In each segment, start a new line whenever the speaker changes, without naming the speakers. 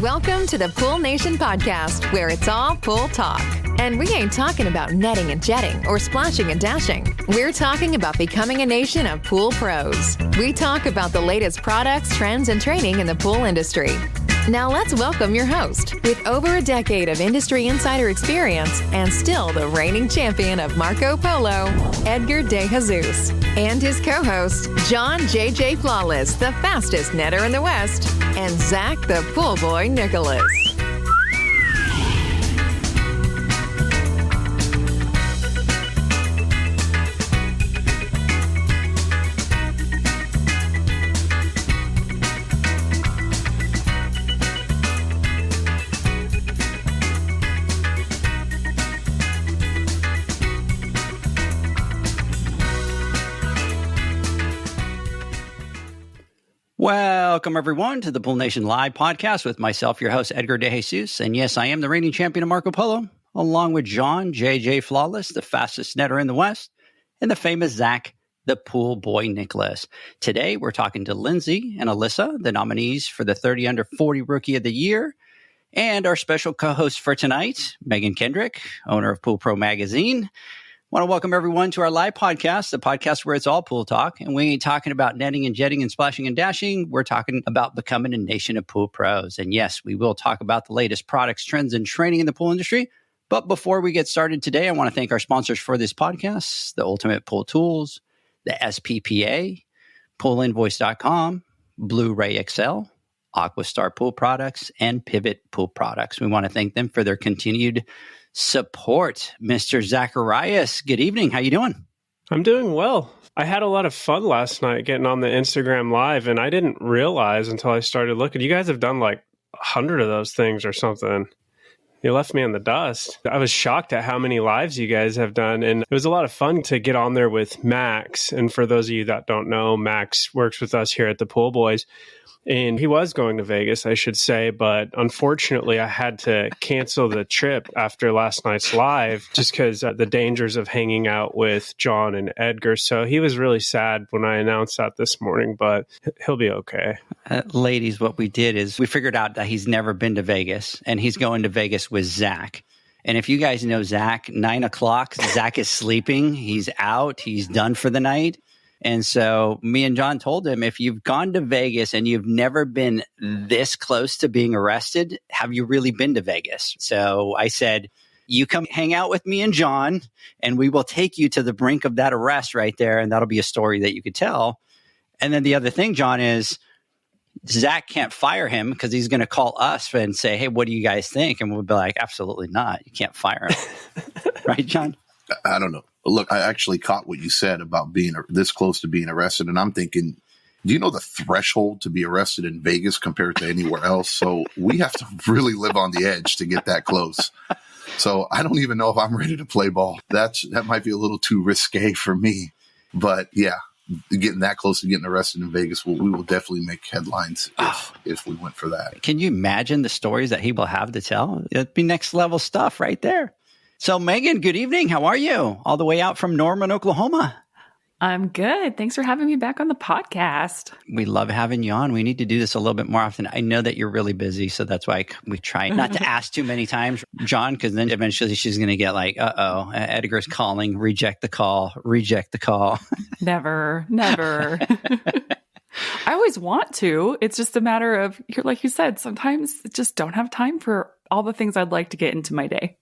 Welcome to the Pool Nation podcast, where it's all pool talk. And we ain't talking about netting and jetting or splashing and dashing. We're talking about becoming a nation of pool pros. We talk about the latest products, trends, and training in the pool industry. Now let's welcome your host, with over a decade of industry insider experience and still the reigning champion of Marco Polo, Edgar De Jesus, and his co-host, John J.J. Flawless, the fastest netter in the West, and Zach the Pool Boy Nicholas.
Welcome, everyone, to the Pool Nation Live podcast with myself, your host, Edgar De Jesus. And yes, I am the reigning champion of Marco Polo, along with John J.J. Flawless, the fastest netter in the West, and the famous Zach, the Pool Boy Nicholas. Today, we're talking to Lindsey and Alisa, the nominees for the 30 Under 40 Rookie of the Year, and our special co-host for tonight, Megan Kendrick, owner of Pool Pro Magazine. Want to welcome everyone to our live podcast, the podcast where it's all pool talk. And we ain't talking about netting and jetting and splashing and dashing. We're talking about becoming a nation of pool pros. And yes, we will talk about the latest products, trends, and training in the pool industry. But before we get started today, I want to thank our sponsors for this podcast, the Ultimate Pool Tools, the SPPA, poolinvoice.com, Blueray XL, AquaStar Pool Products, and Pivot Pool Products. We want to thank them for their continued support. Mr. Zacharias, good evening. How you doing?
I'm doing well. I had a lot of fun last night getting on the Instagram Live, and I didn't realize until I started looking. You guys have done like 100 of those things or something. You left me in the dust. I was shocked at how many lives you guys have done, and it was a lot of fun to get on there with Max. And for those of you that don't know, Max works with us here at the Pool Boys. And he was going to Vegas, I should say, but unfortunately I had to cancel the trip after last night's live just because the dangers of hanging out with John and Edgar. So he was really sad when I announced that this morning, but he'll be okay.
Ladies, what we did is we figured out that he's never been to Vegas, and he's going to Vegas with Zach. And if you guys know Zach, 9 o'clock, Zach is sleeping. He's out. He's done for the night. And so me and John told him, if you've gone to Vegas and you've never been this close to being arrested, have you really been to Vegas? So I said, you come hang out with me and John, and we will take you to the brink of that arrest right there. And that'll be a story that you could tell. And then the other thing, John, is Zach can't fire him because he's going to call us and say, hey, what do you guys think? And we'll be like, absolutely not. You can't fire him. Right, John?
I don't know. Look, I actually caught what you said about being this close to being arrested. And I'm thinking, do you know the threshold to be arrested in Vegas compared to anywhere else? So we have to really live on the edge to get that close. So I don't even know if I'm ready to play ball. That might be a little too risque for me. But yeah, getting that close to getting arrested in Vegas, we will definitely make headlines if we went for that.
Can you imagine the stories that he will have to tell? It'd be next level stuff right there. So, Megan, good evening. How are you? All the way out from Norman, Oklahoma.
I'm good. Thanks for having me back on the podcast.
We love having you on. We need to do this a little bit more often. I know that you're really busy, so that's why we try not to ask too many times, John, because then eventually she's going to get like, Edgar's calling, reject the call.
Never. I always want to. It's just a matter of, like you said, sometimes I just don't have time for all the things I'd like to get into my day.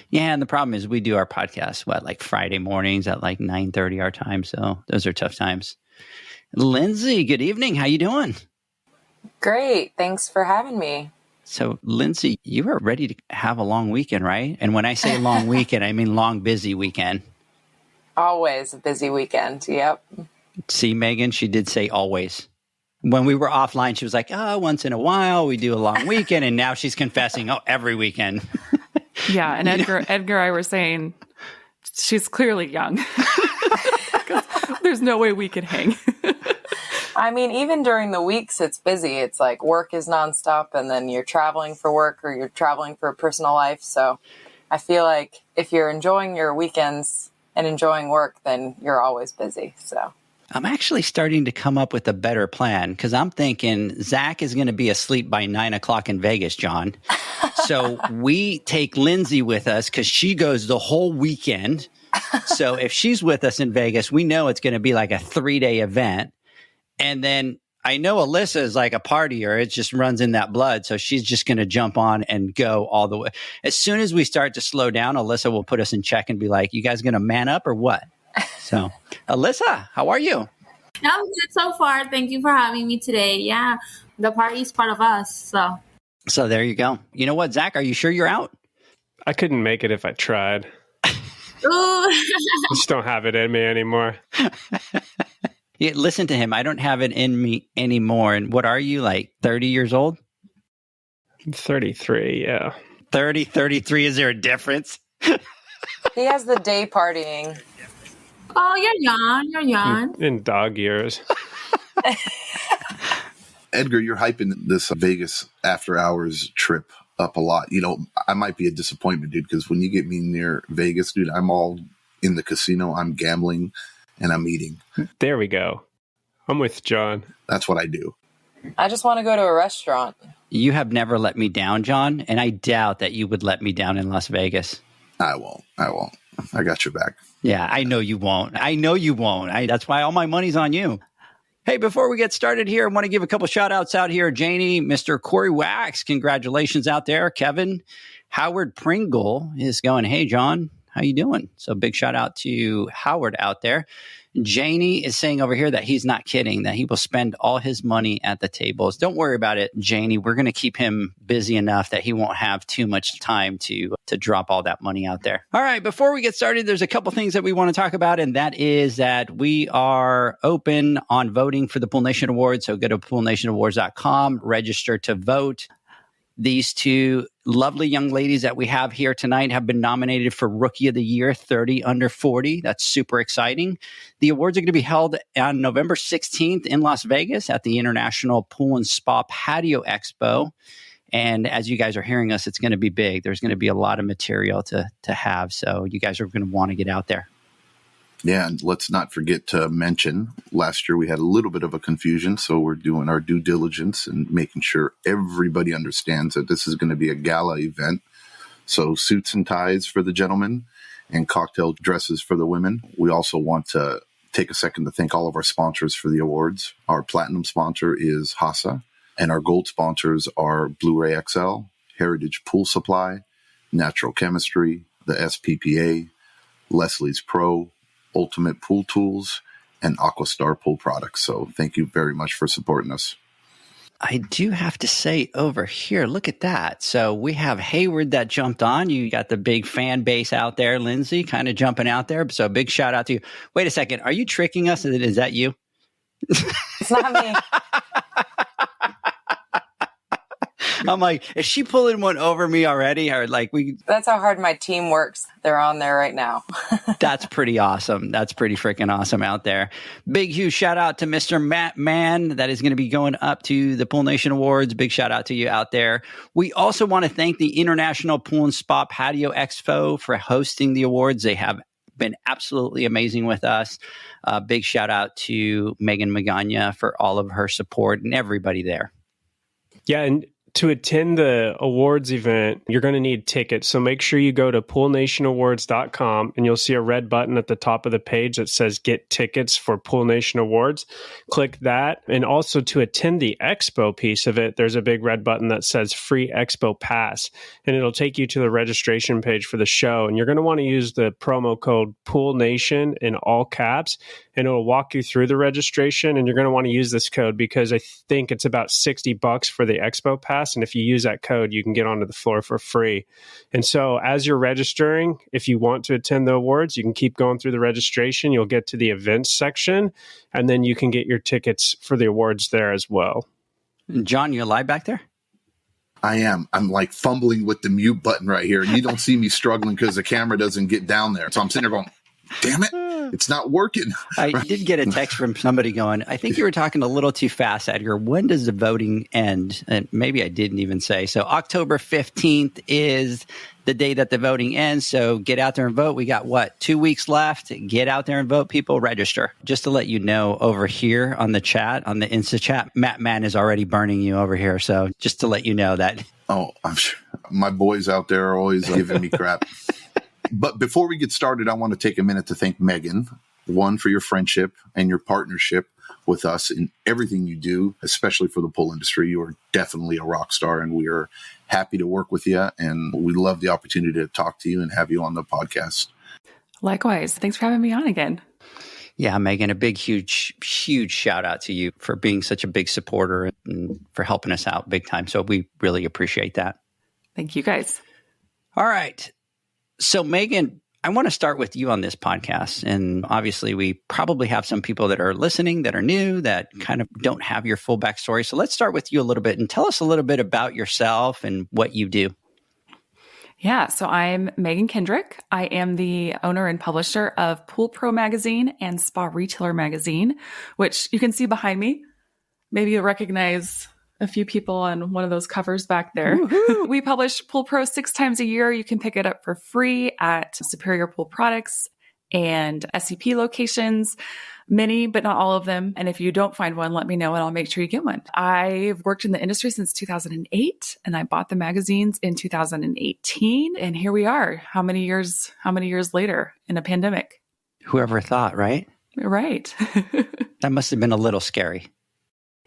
Yeah, and the problem is we do our podcast, like Friday mornings at like 9:30 our time. So those are tough times. Lindsey, good evening. How you doing?
Great. Thanks for having me.
So, Lindsey, you are ready to have a long weekend, right? And when I say long weekend, I mean long, busy weekend.
Always a busy weekend. Yep.
See, Megan, she did say always. When we were offline, she was like, once in a while we do a long weekend. And now she's confessing, every weekend.
Yeah, and Edgar, I were saying she's clearly young. There's no way we could hang.
I mean, even during the weeks, it's busy. It's like work is nonstop, and then you're traveling for work or you're traveling for personal life. So I feel like if you're enjoying your weekends and enjoying work, then you're always busy. So
I'm actually starting to come up with a better plan because I'm thinking Zach is going to be asleep by 9 o'clock in Vegas, John. So we take Lindsey with us because she goes the whole weekend. So if she's with us in Vegas, we know it's going to be like a 3-day event. And then I know Alisa is like a partier. It just runs in that blood. So she's just going to jump on and go all the way. As soon as we start to slow down, Alisa will put us in check and be like, you guys going to man up or what? So, Alisa, how are you?
I'm good so far. Thank you for having me today. Yeah, the party is part of us. So
there you go. You know what, Zach? Are you sure you're out?
I couldn't make it if I tried.
Ooh.
Just don't have it in me anymore.
Yeah, listen to him. I don't have it in me anymore. And what are you, like 30 years old?
33, yeah.
30, 33. Is there a difference?
He has the day partying.
Oh, you're young. You're young.
In dog years.
Edgar, you're hyping this Vegas after hours trip up a lot. You know, I might be a disappointment, dude, because when you get me near Vegas, dude, I'm all in the casino. I'm gambling and I'm eating.
There we go. I'm with John.
That's what I do.
I just want to go to a restaurant.
You have never let me down, John, and I doubt that you would let me down in Las Vegas.
I won't. I got your back.
Yeah, I know you won't. That's why all my money's on you. Hey, before we get started here, I want to give a couple shout outs out here. Janie, Mr. Corey Wax, congratulations out there. Kevin, Howard Pringle is going, hey, John, how you doing? So big shout out to Howard out there. Janie is saying over here that he's not kidding, that he will spend all his money at the tables. Don't worry about it, Janie. We're going to keep him busy enough that he won't have too much time to drop all that money out there. All right, before we get started, there's a couple things that we want to talk about, and that is that we are open on voting for the Pool Nation Awards. So go to poolnationawards.com, register to vote. These two lovely young ladies that we have here tonight have been nominated for Rookie of the Year, 30 under 40. That's super exciting. The awards are going to be held on November 16th in Las Vegas at the International Pool and Spa Patio Expo. And as you guys are hearing us, it's going to be big. There's going to be a lot of material to have. So you guys are going to want to get out there.
Yeah, and let's not forget to mention, last year we had a little bit of a confusion, so we're doing our due diligence and making sure everybody understands that this is going to be a gala event. So suits and ties for the gentlemen and cocktail dresses for the women. We also want to take a second to thank all of our sponsors for the awards. Our platinum sponsor is Hasa, and our gold sponsors are Blueray XL, Heritage Pool Supply, Natural Chemistry, the SPPA, Leslie's Pro, Ultimate Pool Tools, and AquaStar Pool Products. So thank you very much for supporting us.
I do have to say over here, look at that. So we have Hayward that jumped on. You got the big fan base out there, Lindsey, kind of jumping out there. So big shout out to you. Wait a second. Are you tricking us? Is that you?
It's not me.
I'm like, is she pulling one over me already? Or like
That's how hard my team works. They're on there right now.
That's pretty awesome. That's pretty freaking awesome out there. Big, huge shout out to Mr. Matt Mann that is going to be going up to the Pool Nation Awards. Big shout out to you out there. We also want to thank the International Pool and Spa Patio Expo for hosting the awards. They have been absolutely amazing with us. Big shout out to Megan Magana for all of her support and everybody there.
Yeah, and to attend the awards event, you're going to need tickets. So make sure you go to poolnationawards.com and you'll see a red button at the top of the page that says Get Tickets for Pool Nation Awards. Click that. And also to attend the expo piece of it, there's a big red button that says Free Expo Pass. And it'll take you to the registration page for the show. And you're going to want to use the promo code Pool Nation in all caps. And it'll walk you through the registration. And you're going to want to use this code because I think it's about $60 for the expo pass. And if you use that code, you can get onto the floor for free. And so as you're registering, if you want to attend the awards, you can keep going through the registration. You'll get to the events section, and then you can get your tickets for the awards there as well.
John, you alive back there?
I am. I'm like fumbling with the mute button right here. And you don't see me struggling because the camera doesn't get down there. So I'm sitting there going, damn it, it's not working.
I did get a text from somebody going, I think you were talking a little too fast, Edgar. When does the voting end? And maybe I didn't even say. So October 15th is the day that the voting ends. So get out there and vote. We got 2 weeks left. Get out there and vote, people. Register. Just to let you know, over here on the chat, on the Insta chat, Matt Man is already burning you over here. So just to let you know that.
Oh, I'm sure my boys out there are always giving me crap. But before we get started, I want to take a minute to thank Megan, one, for your friendship and your partnership with us in everything you do, especially for the pool industry. You are definitely a rock star, and we are happy to work with you. And we love the opportunity to talk to you and have you on the podcast.
Likewise. Thanks for having me on again.
Yeah, Megan, a big, huge shout out to you for being such a big supporter and for helping us out big time. So we really appreciate that.
Thank you, guys.
All right. So Megan, I want to start with you on this podcast. And obviously, we probably have some people that are listening that are new, that kind of don't have your full backstory. So let's start with you a little bit and tell us a little bit about yourself and what you do.
Yeah, so I'm Megan Kendrick. I am the owner and publisher of Pool Pro Magazine and Spa Retailer Magazine, which you can see behind me. Maybe you'll recognize a few people on one of those covers back there. We publish Pool Pro 6 times a year. You can pick it up for free at Superior Pool Products and SCP locations, many, but not all of them. And if you don't find one, let me know and I'll make sure you get one. I've worked in the industry since 2008 and I bought the magazines in 2018. And here we are. How many years later in a pandemic?
Whoever thought, right?
Right.
That must have been a little scary.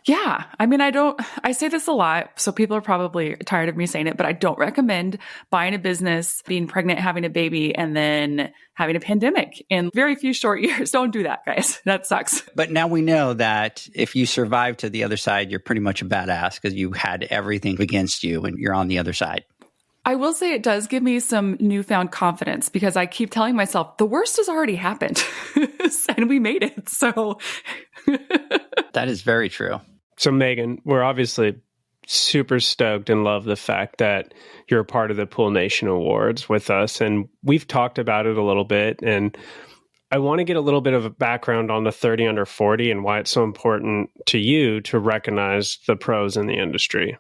Yeah. I mean, I say this a lot, so people are probably tired of me saying it, but I don't recommend buying a business, being pregnant, having a baby, and then having a pandemic in very few short years. Don't do that, guys. That sucks.
But now we know that if you survive to the other side, you're pretty much a badass because you had everything against you and you're on the other side.
I will say it does give me some newfound confidence because I keep telling myself the worst has already happened and we made it. So
that is very true.
So Megan, we're obviously super stoked and love the fact that you're a part of the Pool Nation Awards with us. And we've talked about it a little bit. And I want to get a little bit of a background on the 30 under 40 and why it's so important to you to recognize the pros in the industry.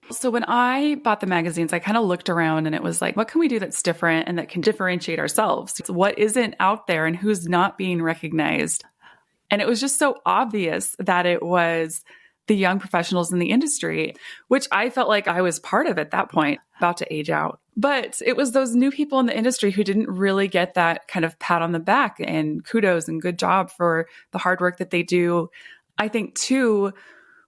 So when I bought the magazines, I kind of looked around and it was like, what can we do that's different and that can differentiate ourselves? What isn't out there and who's not being recognized? And it was just so obvious that it was the young professionals in the industry, which I felt like I was part of at that point, about to age out. But it was those new people in the industry who didn't really get that kind of pat on the back and kudos and good job for the hard work that they do. I think, too,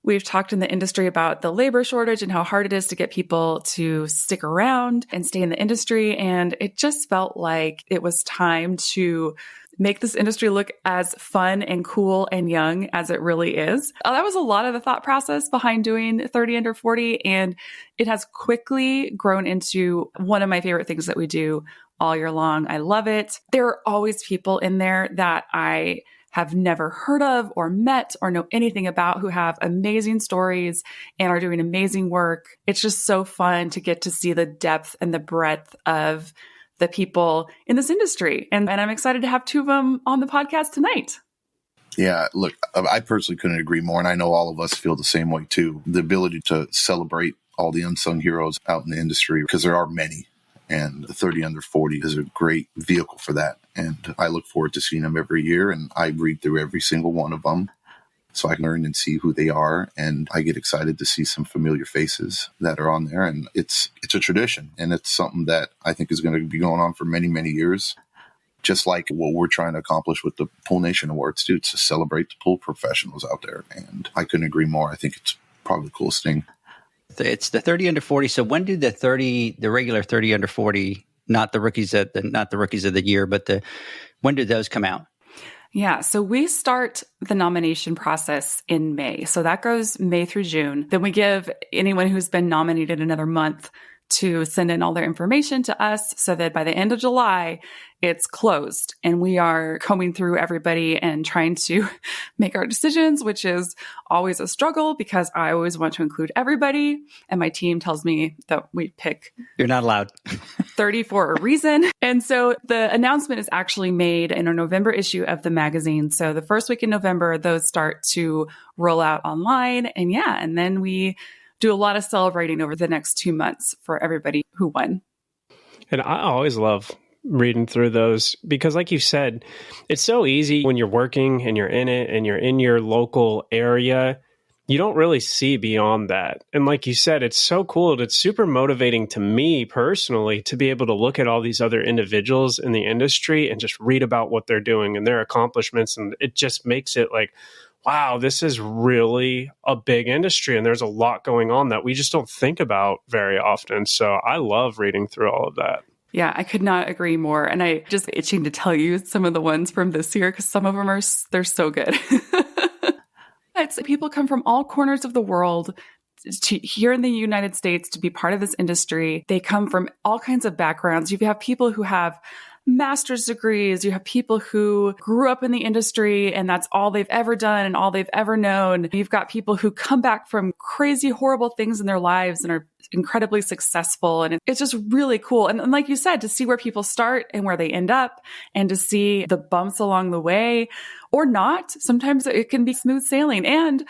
we've talked in the industry about the labor shortage and how hard it is to get people to stick around and stay in the industry. And it just felt like it was time to make this industry look as fun and cool and young as it really is. That was a lot of the thought process behind doing 30 under 40. And it has quickly grown into one of my favorite things that we do all year long. I love it. There are always people in there that I have never heard of or met or know anything about who have amazing stories and are doing amazing work. It's just so fun to get to see the depth and the breadth of the people in this industry. And I'm excited to have two of them on the podcast tonight.
Yeah, look, I personally couldn't agree more. And I know all of us feel the same way too. The ability to celebrate all the unsung heroes out in the industry, because there are many. And the 30 under 40 is a great vehicle for that. And I look forward to seeing them every year. And I read through every single one of them so I can learn and see who they are. And I get excited to see some familiar faces that are on there. And it's a tradition. And it's something that I think is going to be going on for many, many years. Just like what we're trying to accomplish with the Pool Nation Awards, too, to celebrate the pool professionals out there. And I couldn't agree more. I think it's probably the coolest thing.
It's the 30 under 40. So when did the regular 30 under 40, not the rookies of the year, but when did those come out?
Yeah, so we start the nomination process in May. So that goes May through June. Then we give anyone who's been nominated another month to send in all their information to us so that by the end of July, it's closed. And we are combing through everybody and trying to make our decisions, which is always a struggle because I always want to include everybody. And my team tells me that we pick...
You're not allowed.
30 for a reason. And so the announcement is actually made in our November issue of the magazine. So the first week in November, those start to roll out online. And then we do a lot of celebrating over the next 2 months for everybody who won.
And I always love reading through those because, like you said, it's so easy when you're working and you're in it and you're in your local area. You don't really see beyond that. And like you said, it's so cool. It's super motivating to me personally to be able to look at all these other individuals in the industry and just read about what they're doing and their accomplishments. And it just makes it like, wow, this is really a big industry. And there's a lot going on that we just don't think about very often. So I love reading through all of that.
Yeah, I could not agree more. And I just itching to tell you some of the ones from this year because some of them they're so good. It's people come from all corners of the world to here in the United States to be part of this industry. They come from all kinds of backgrounds. You have people who have master's degrees. You have people who grew up in the industry and that's all they've ever done and all they've ever known. You've got people who come back from crazy, horrible things in their lives and are incredibly successful. And it's just really cool. And like you said, to see where people start and where they end up and to see the bumps along the way or not. Sometimes it can be smooth sailing and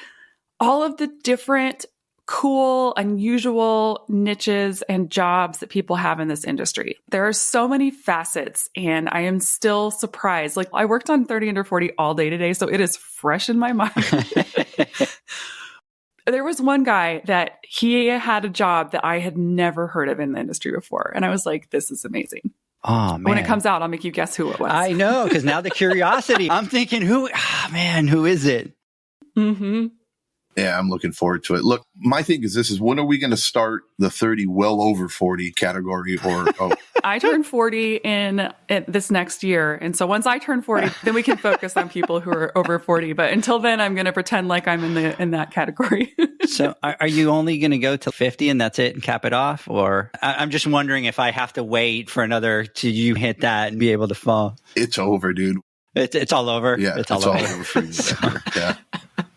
all of the different cool, unusual niches and jobs that people have in this industry. There are so many facets and I am still surprised. Like I worked on 30 under 40 all day today, so it is fresh in my mind. There was one guy that he had a job that I had never heard of in the industry before. And I was like, this is amazing.
Oh, man.
When it comes out, I'll make you guess who it was.
I know, because now the curiosity. I'm thinking, who is it?
Mm-hmm.
Yeah, I'm looking forward to it. Look, my thing is when are we going to start the 30 well over 40 category?
I turn 40 in this next year. And so once I turn 40, then we can focus on people who are over 40. But until then, I'm going to pretend like I'm in that category.
So are you only going to go to 50 and that's it and cap it off? Or I'm just wondering if I have to wait for another till you hit that and be able to fall.
It's over, dude.
It's all over?
Yeah, it's all over for you. Yeah.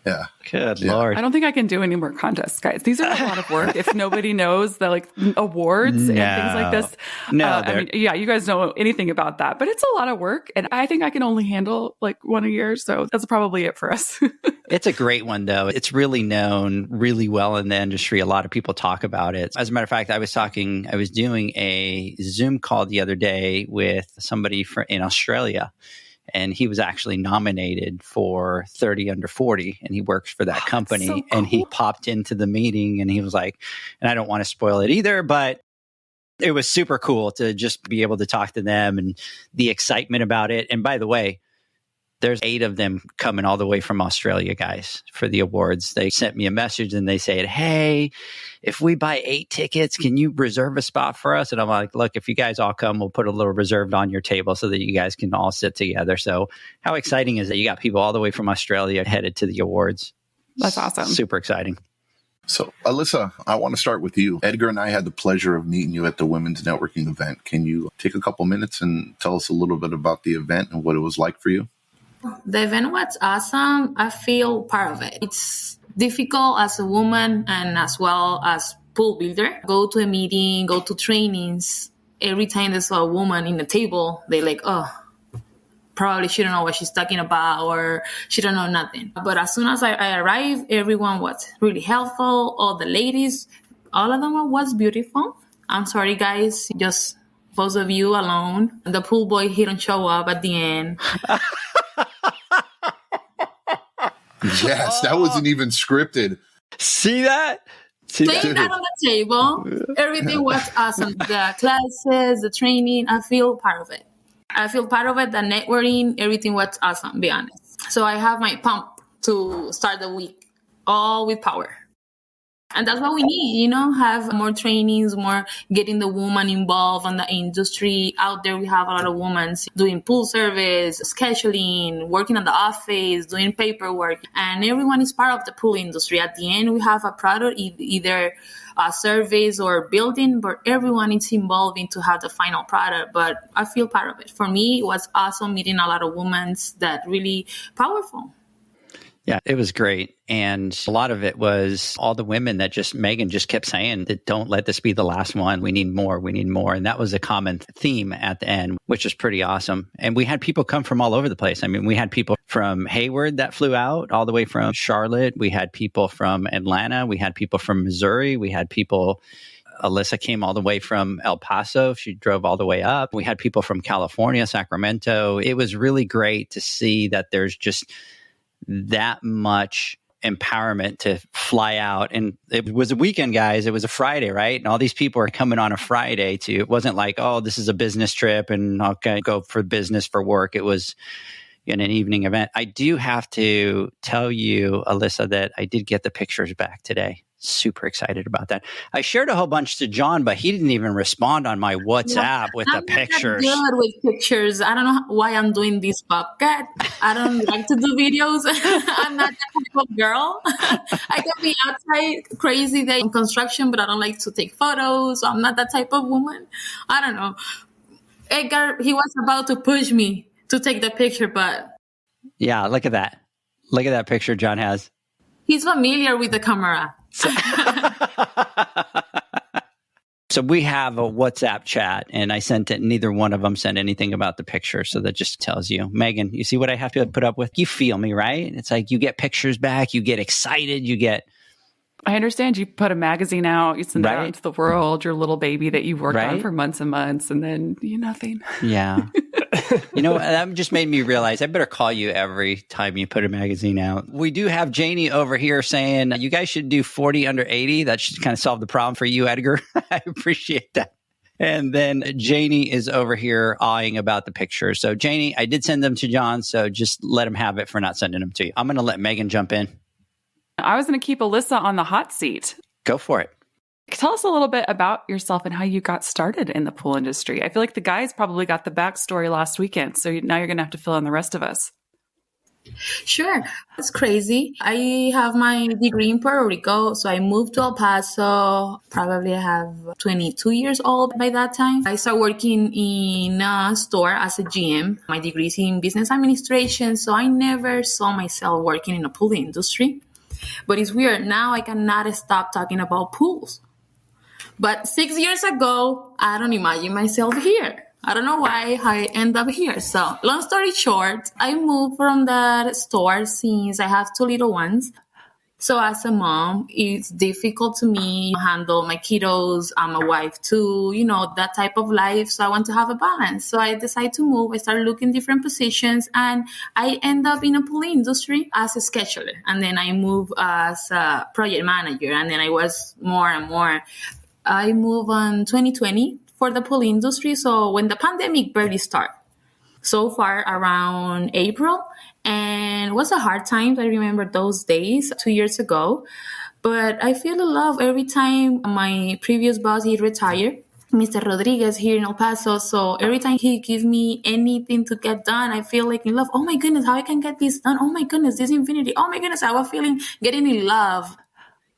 Yeah.
Good Lord.
I don't think I can do any more contests, guys. These are a lot of work. If nobody knows the awards and things like this. You guys know anything about that, but it's a lot of work. And I think I can only handle one a year. So that's probably it for us.
It's a great one, though. It's really known really well in the industry. A lot of people talk about it. As a matter of fact, I was doing a Zoom call the other day with somebody in Australia. And he was actually nominated for 30 under 40 and he works for that company. So cool. And he popped into the meeting and he was like, and I don't want to spoil it either, but it was super cool to just be able to talk to them and the excitement about it. And by the way, there's 8 of them coming all the way from Australia, guys, for the awards. They sent me a message and they said, hey, if we buy 8 tickets, can you reserve a spot for us? And I'm like, look, if you guys all come, we'll put a little reserved on your table so that you guys can all sit together. So how exciting is that? You got people all the way from Australia headed to the awards.
That's awesome.
Super exciting.
So, Alisa, I want to start with you. Edgar and I had the pleasure of meeting you at the Women's Networking event. Can you take a couple minutes and tell us a little bit about the event and what it was like for you?
The event was awesome. I feel part of it. It's difficult as a woman and as well as pool builder. Go to a meeting, go to trainings. Every time there's a woman in the table, they probably she don't know what she's talking about or she don't know nothing. But as soon as I arrived, everyone was really helpful. All the ladies, all of them was beautiful. I'm sorry, guys, just both of you alone. The pool boy, he don't show up at the end.
Yes, that wasn't even scripted.
See that?
Playing that on the table. Everything was awesome. The classes, the training, I feel part of it. The networking, everything was awesome, be honest. So I have my pump to start the week, all with power. And that's what we need, have more trainings, more getting the woman involved in the industry. Out there, we have a lot of women doing pool service, scheduling, working in the office, doing paperwork. And everyone is part of the pool industry. At the end, we have a product, either a service or building, but everyone is involved in to have the final product. But I feel part of it. For me, it was awesome meeting a lot of women that really powerful.
Yeah, it was great. And a lot of it was all the women that Megan just kept saying that don't let this be the last one. We need more. We need more. And that was a common theme at the end, which was pretty awesome. And we had people come from all over the place. I mean, we had people from Hayward that flew out all the way from Charlotte. We had people from Atlanta. We had people from Missouri. We had people Alisa came all the way from El Paso. She drove all the way up. We had people from California, Sacramento. It was really great to see that there's just that much empowerment to fly out. And it was a weekend, guys. It was a Friday, right? And all these people are coming on a Friday it wasn't like, oh, this is a business trip and okay, go for business for work. It was in an evening event. I do have to tell you, Alisa, that I did get the pictures back today. Super excited about that. I shared a whole bunch to John, but he didn't even respond on my WhatsApp with the pictures.
I'm not good with pictures. I don't know why I'm doing this podcast. I don't like to do videos. I'm not that type of girl. I can be outside crazy day in construction, but I don't like to take photos. I'm not that type of woman. I don't know. Edgar, he was about to push me to take the picture, but
yeah, look at that. Look at that picture John has.
He's familiar with the camera.
So we have a WhatsApp chat, and I sent it. Neither one of them sent anything about the picture. So that just tells you, Megan, you see what I have to put up with? You feel me, right? It's like you get pictures back, you get excited,
I understand. You put a magazine out, you send it out into the world, your little baby that you worked on for months and months, and then nothing.
Yeah. That just made me realize I better call you every time you put a magazine out. We do have Janie over here saying you guys should do 40 under 80. That should kind of solve the problem for you, Edgar. I appreciate that. And then Janie is over here eyeing about the pictures. So Janie, I did send them to John, so just let him have it for not sending them to you. I'm going to let Megan jump in.
I was going to keep Alisa on the hot seat.
Go for it.
Tell us a little bit about yourself and how you got started in the pool industry. I feel like the guys probably got the backstory last weekend, so now you're going to have to fill in the rest of us.
Sure. It's crazy. I have my degree in Puerto Rico, so I moved to El Paso. Probably I have 22 years old by that time. I started working in a store as a GM. My degree is in business administration, so I never saw myself working in a pool industry. But it's weird. Now I cannot stop talking about pools. But 6 years ago, I don't imagine myself here. I don't know why I end up here. So long story short, I moved from that store since I have two little ones. So as a mom, it's difficult to me to handle my kiddos. I'm a wife too, that type of life. So I want to have a balance. So I decided to move. I started looking different positions and I end up in a pool industry as a scheduler. And then I moved as a project manager. And then I was more and more. I moved on 2020 for the pool industry. So when the pandemic barely started, so far around April, and it was a hard time. I remember those days 2 years ago, but I feel in love every time my previous boss, he retired, Mr. Rodriguez here in El Paso. So every time he gives me anything to get done, I feel like in love. Oh my goodness, how I can get this done? Oh my goodness, this infinity. Oh my goodness, I was feeling getting in love.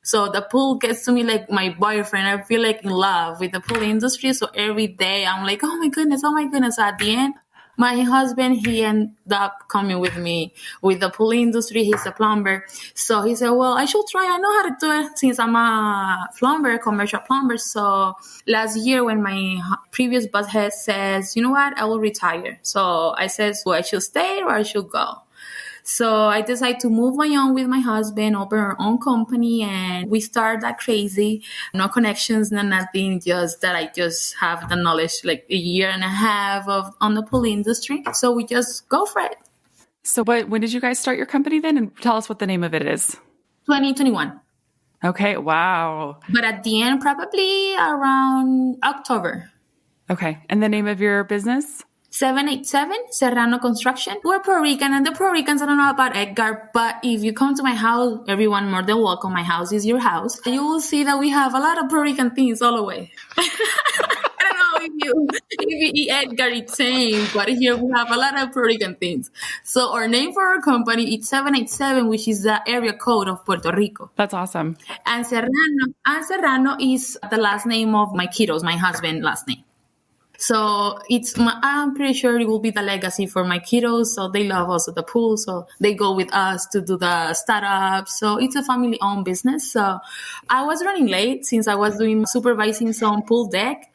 So the pool gets to me like my boyfriend. I feel like in love with the pool industry. So every day I'm like, oh my goodness. At the end, my husband, he ended up coming with me with the pool industry. He's a plumber. So he said, well, I should try. I know how to do it since I'm a plumber, commercial plumber. So last year when my previous boss head says, you know what, I will retire. So I said, well, I should stay or I should go. So I decided to move my own with my husband, open our own company, and we started that crazy. No connections, no nothing, just that I just have the knowledge like a year and a half on the pool industry. So we just go for it.
So when did you guys start your company then? And tell us what the name of it is. 2021.
Okay,
wow.
But at the end, probably around October.
Okay, and the name of your business?
787 Serrano Construction. We're Puerto Rican, and the Puerto Ricans, I don't know about Edgar, but if you come to my house, everyone more than welcome. My house is your house. You will see that we have a lot of Puerto Rican things all the way. I don't know if you Edgar, it's same, but here we have a lot of Puerto Rican things. So our name for our company is 787, which is the area code of Puerto Rico.
That's awesome.
And Serrano is the last name of my kiddos, my husband's last name. So I'm pretty sure it will be the legacy for my kiddos. So they love us at the pool. So they go with us to do the startup. So it's a family-owned business. So I was running late since I was supervising some pool deck.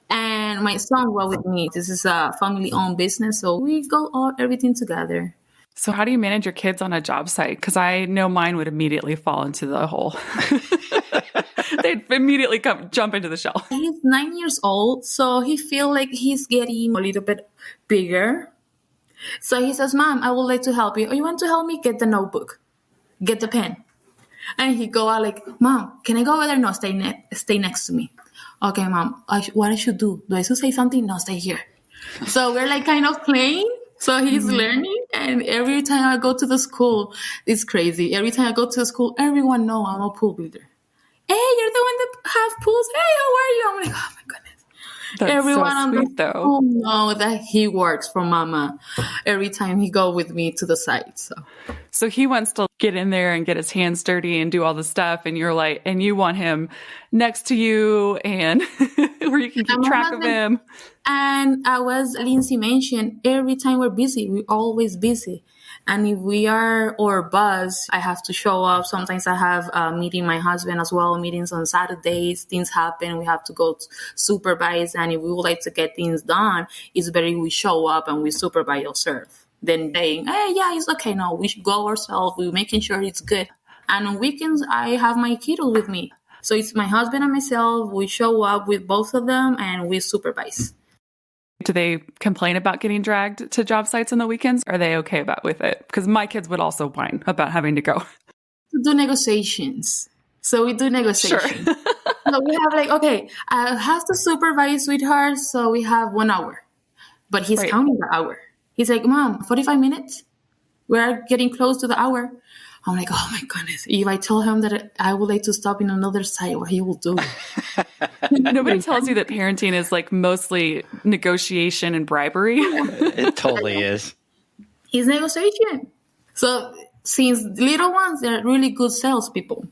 And my son was with me. This is a family-owned business. So we go everything together.
So how do you manage your kids on a job site? Because I know mine would immediately fall into the hole. They'd immediately jump into the shell.
He's 9 years old, so he feel like he's getting a little bit bigger. So he says, Mom, I would like to help you. Oh, you want to help me? Get the notebook. Get the pen. And he go out like, Mom, can I go over there? No, stay next to me. Okay, Mom, what I should do? Do I should say something? No, stay here. So we're like kind of playing. So he's learning. And every time I go to the school, it's crazy. Every time I go to the school, everyone know I'm a pool builder. Hey, you're the one that have pools. Hey, how are you? I'm like, oh my goodness.
That's
Everyone
so
on
sweet,
the school know that he works for Mama every time he go with me to the site.
So he wants to get in there and get his hands dirty and do all the stuff. And you're like, and you want him next to you and where you can keep track of him.
And as Lindsey mentioned, every time we're busy, we're always busy. And if we are or bus, I have to show up. Sometimes I have meeting my husband as well, meetings on Saturdays. Things happen. We have to go to supervise. And if we would like to get things done, it's better we show up and we supervise ourselves than saying, hey, yeah, it's okay. No, we should go ourselves. We're making sure it's good. And on weekends, I have my kiddos with me. So it's my husband and myself. We show up with both of them and we supervise.
Do they complain about getting dragged to job sites on the weekends? Are they okay with it? Because my kids would also whine about having to go.
Do negotiations. So we do negotiations.
Sure.
So we have like, okay, I have to supervise with her. So we have 1 hour. But he's counting the hour. He's like, Mom, 45 minutes? We're getting close to the hour. I'm like, oh my goodness. If I tell him that I would like to stop in another site, what he will do.
Nobody tells you that parenting is like mostly negotiation and bribery.
It totally is.
It's negotiation. So since little ones, they're really good salespeople.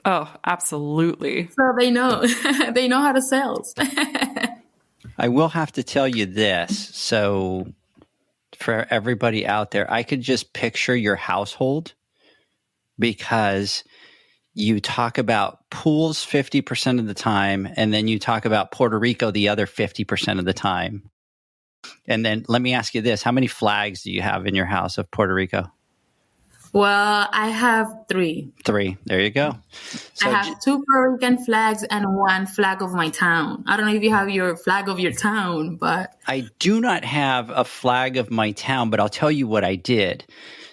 Oh, absolutely.
So they know. They know how to sell.
I will have to tell you this. So for everybody out there, I could just picture your household because you talk about pools 50% of the time, and then you talk about Puerto Rico the other 50% of the time. And then let me ask you this. How many flags do you have in your house of Puerto Rico?
Well, I have 3. 3.
There you go. So
I have 2 Puerto Rican flags and 1 flag of my town. I don't know if you have your flag of your town, but
I do not have a flag of my town, but I'll tell you what I did.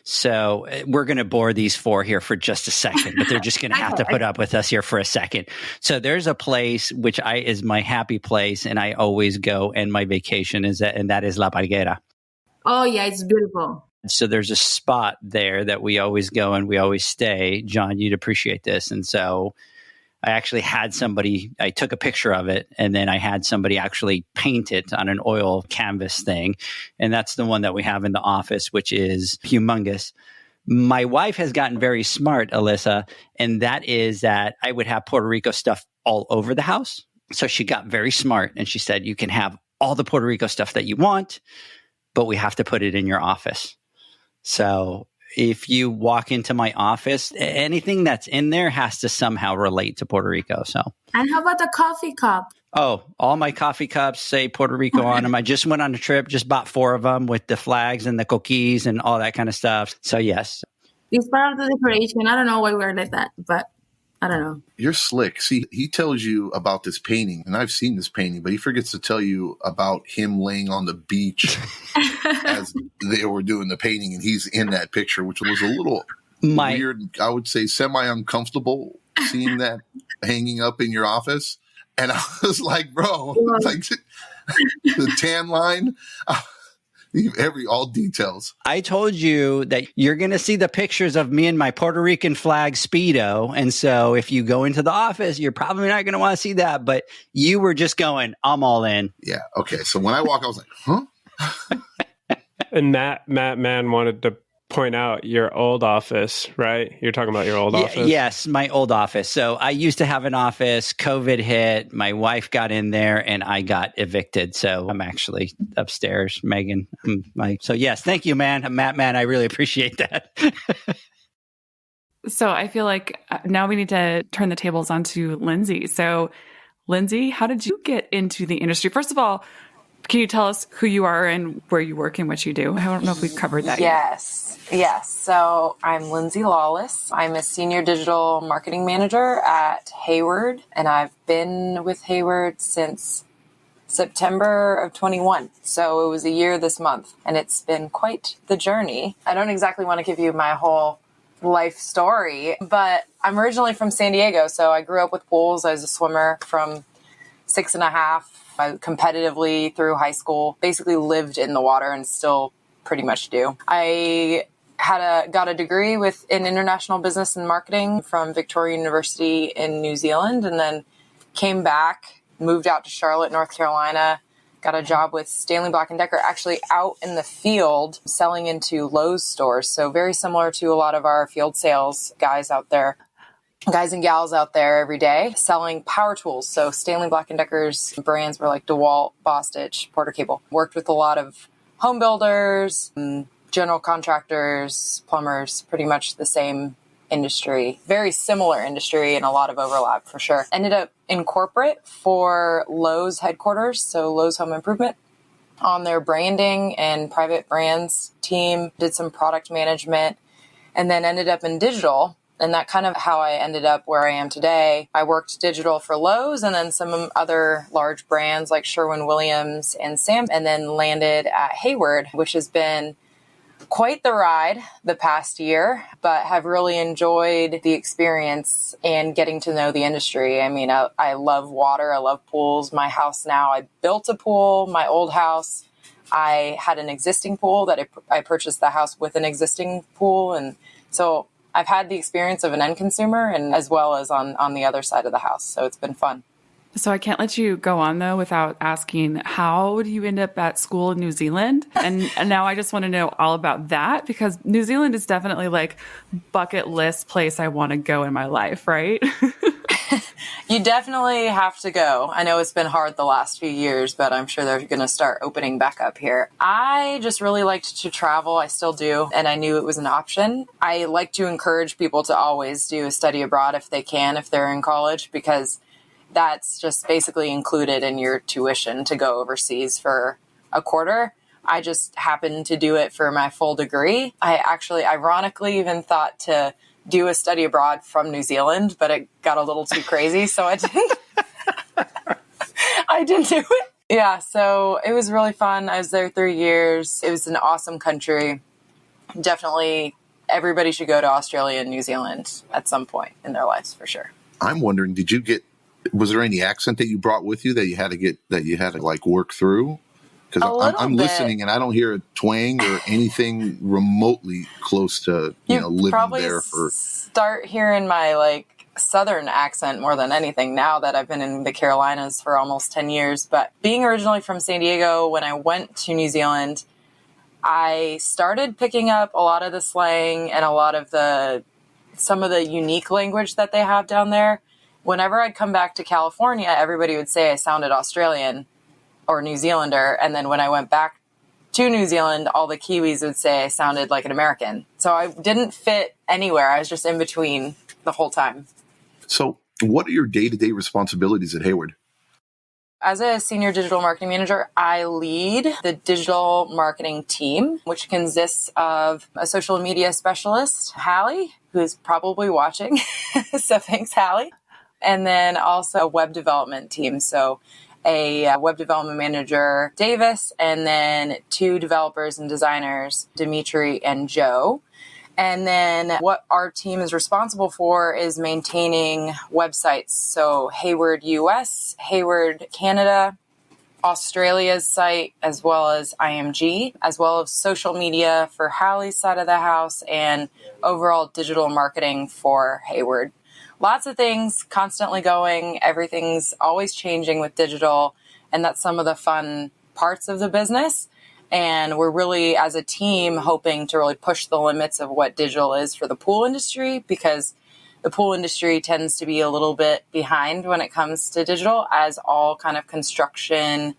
So we're going to bore these 4 here for just a second, but they're just going to have to put up with us here for a second. So there's a place which is my happy place, and I always go, and my vacation is and that is La Parguera.
Oh yeah, it's beautiful.
So there's a spot there that we always go and we always stay. John, you'd appreciate this. And so I actually had somebody, I took a picture of it, and then I had somebody actually paint it on an oil canvas thing. And that's the one that we have in the office, which is humongous. My wife has gotten very smart, Alisa, and that is that I would have Puerto Rico stuff all over the house. So she got very smart and she said, you can have all the Puerto Rico stuff that you want, but we have to put it in your office. So if you walk into my office, anything that's in there has to somehow relate to Puerto Rico. So,
and how about the coffee cup?
Oh, all my coffee cups say Puerto Rico on them. I just went on a trip, just bought 4 of them with the flags and the coquilles and all that kind of stuff. So yes.
It's part of the decoration. I don't know why we're like that, but I don't know.
You're slick. See, he tells you about this painting, and I've seen this painting, but he forgets to tell you about him laying on the beach as they were doing the painting, and he's in that picture, which was a little weird, I would say semi-uncomfortable, seeing that hanging up in your office. And I was like, bro, like the tan line, all details.
I told you that you're going to see the pictures of me and my Puerto Rican flag Speedo. And so if you go into the office, you're probably not going to want to see that. But you were just going, I'm all in.
Yeah. Okay. So when I walk, I was like, huh?
And Matt wanted to point out your old office, right? You're talking about your old office?
Yes, my old office. So I used to have an office. COVID hit. My wife got in there and I got evicted. So I'm actually upstairs, Megan. So yes, thank you, man. Matt, I really appreciate that.
So I feel like now we need to turn the tables onto Lindsey. So Lindsey, how did you get into the industry? First of all, Can you tell us who you are and where you work and what you do? I don't know if we've covered that yet.
Yes. So I'm Lindsey Lawless. I'm a senior digital marketing manager at Hayward, and I've been with Hayward since September of 21. So it was a year this month, and it's been quite the journey. I don't exactly want to give you my whole life story, but I'm originally from San Diego. So I grew up with pools. I was a swimmer from 6.5. I competitively through high school, basically lived in the water and still pretty much do. I got a degree in international business and marketing from Victoria University in New Zealand, and then came back, moved out to Charlotte, North Carolina, got a job with Stanley Black & Decker, actually out in the field selling into Lowe's stores. So very similar to a lot of our field sales guys and gals out there every day selling power tools. So Stanley Black & Decker's brands were like DeWalt, Bostitch, Porter Cable. Worked with a lot of home builders, general contractors, plumbers, pretty much the same industry. Very similar industry and a lot of overlap for sure. Ended up in corporate for Lowe's headquarters, so Lowe's Home Improvement, on their branding and private brands team. Did some product management and then ended up in digital. And that kind of how I ended up where I am today. I worked digital for Lowe's and then some other large brands like Sherwin-Williams and Sam, and then landed at Hayward, which has been quite the ride the past year, but have really enjoyed the experience and getting to know the industry. I mean, I love water. I love pools. My house now, I built a pool. My old house, I had an existing pool that I purchased the house with an existing pool. And so I've had the experience of an end consumer and as well as on the other side of the house. So it's been fun.
So I can't let you go on, though, without asking, how did you end up at school in New Zealand? And now I just want to know all about that, because New Zealand is definitely like bucket list place I want to go in my life, right?
You definitely have to go. I know it's been hard the last few years, but I'm sure they're going to start opening back up here. I just really liked to travel. I still do. And I knew it was an option. I like to encourage people to always do a study abroad if they can, if they're in college, because that's just basically included in your tuition to go overseas for a quarter. I just happened to do it for my full degree. I actually, ironically, even thought to do a study abroad from New Zealand, but it got a little too crazy, so I didn't do it. Yeah, so it was really fun. I was there 3 years. It was an awesome country. Definitely everybody should go to Australia and New Zealand at some point in their lives for sure.
I'm wondering, was there any accent that you brought with you that you had to like work through? Because I'm listening and I don't hear a twang or anything remotely close to living there for.
Start hearing my like Southern accent more than anything now that I've been in the Carolinas for almost 10 years. But being originally from San Diego, when I went to New Zealand, I started picking up a lot of the slang and a lot of some of the unique language that they have down there. Whenever I'd come back to California, everybody would say I sounded Australian or New Zealander. And then when I went back to New Zealand, all the Kiwis would say I sounded like an American. So I didn't fit anywhere. I was just in between the whole time.
So what are your day-to-day responsibilities at Hayward?
As a senior digital marketing manager, I lead the digital marketing team, which consists of a social media specialist, Hallie, who's probably watching. So thanks, Hallie. And then also a web development team. So a web development manager, Davis, and then 2 developers and designers, Dimitri and Joe. And then what our team is responsible for is maintaining websites. So Hayward US, Hayward Canada, Australia's site, as well as IMG, as well as social media for Hallie's side of the house and overall digital marketing for Hayward. Lots of things constantly going. Everything's always changing with digital. And that's some of the fun parts of the business. And we're really, as a team, hoping to really push the limits of what digital is for the pool industry, because the pool industry tends to be a little bit behind when it comes to digital, as all kind of construction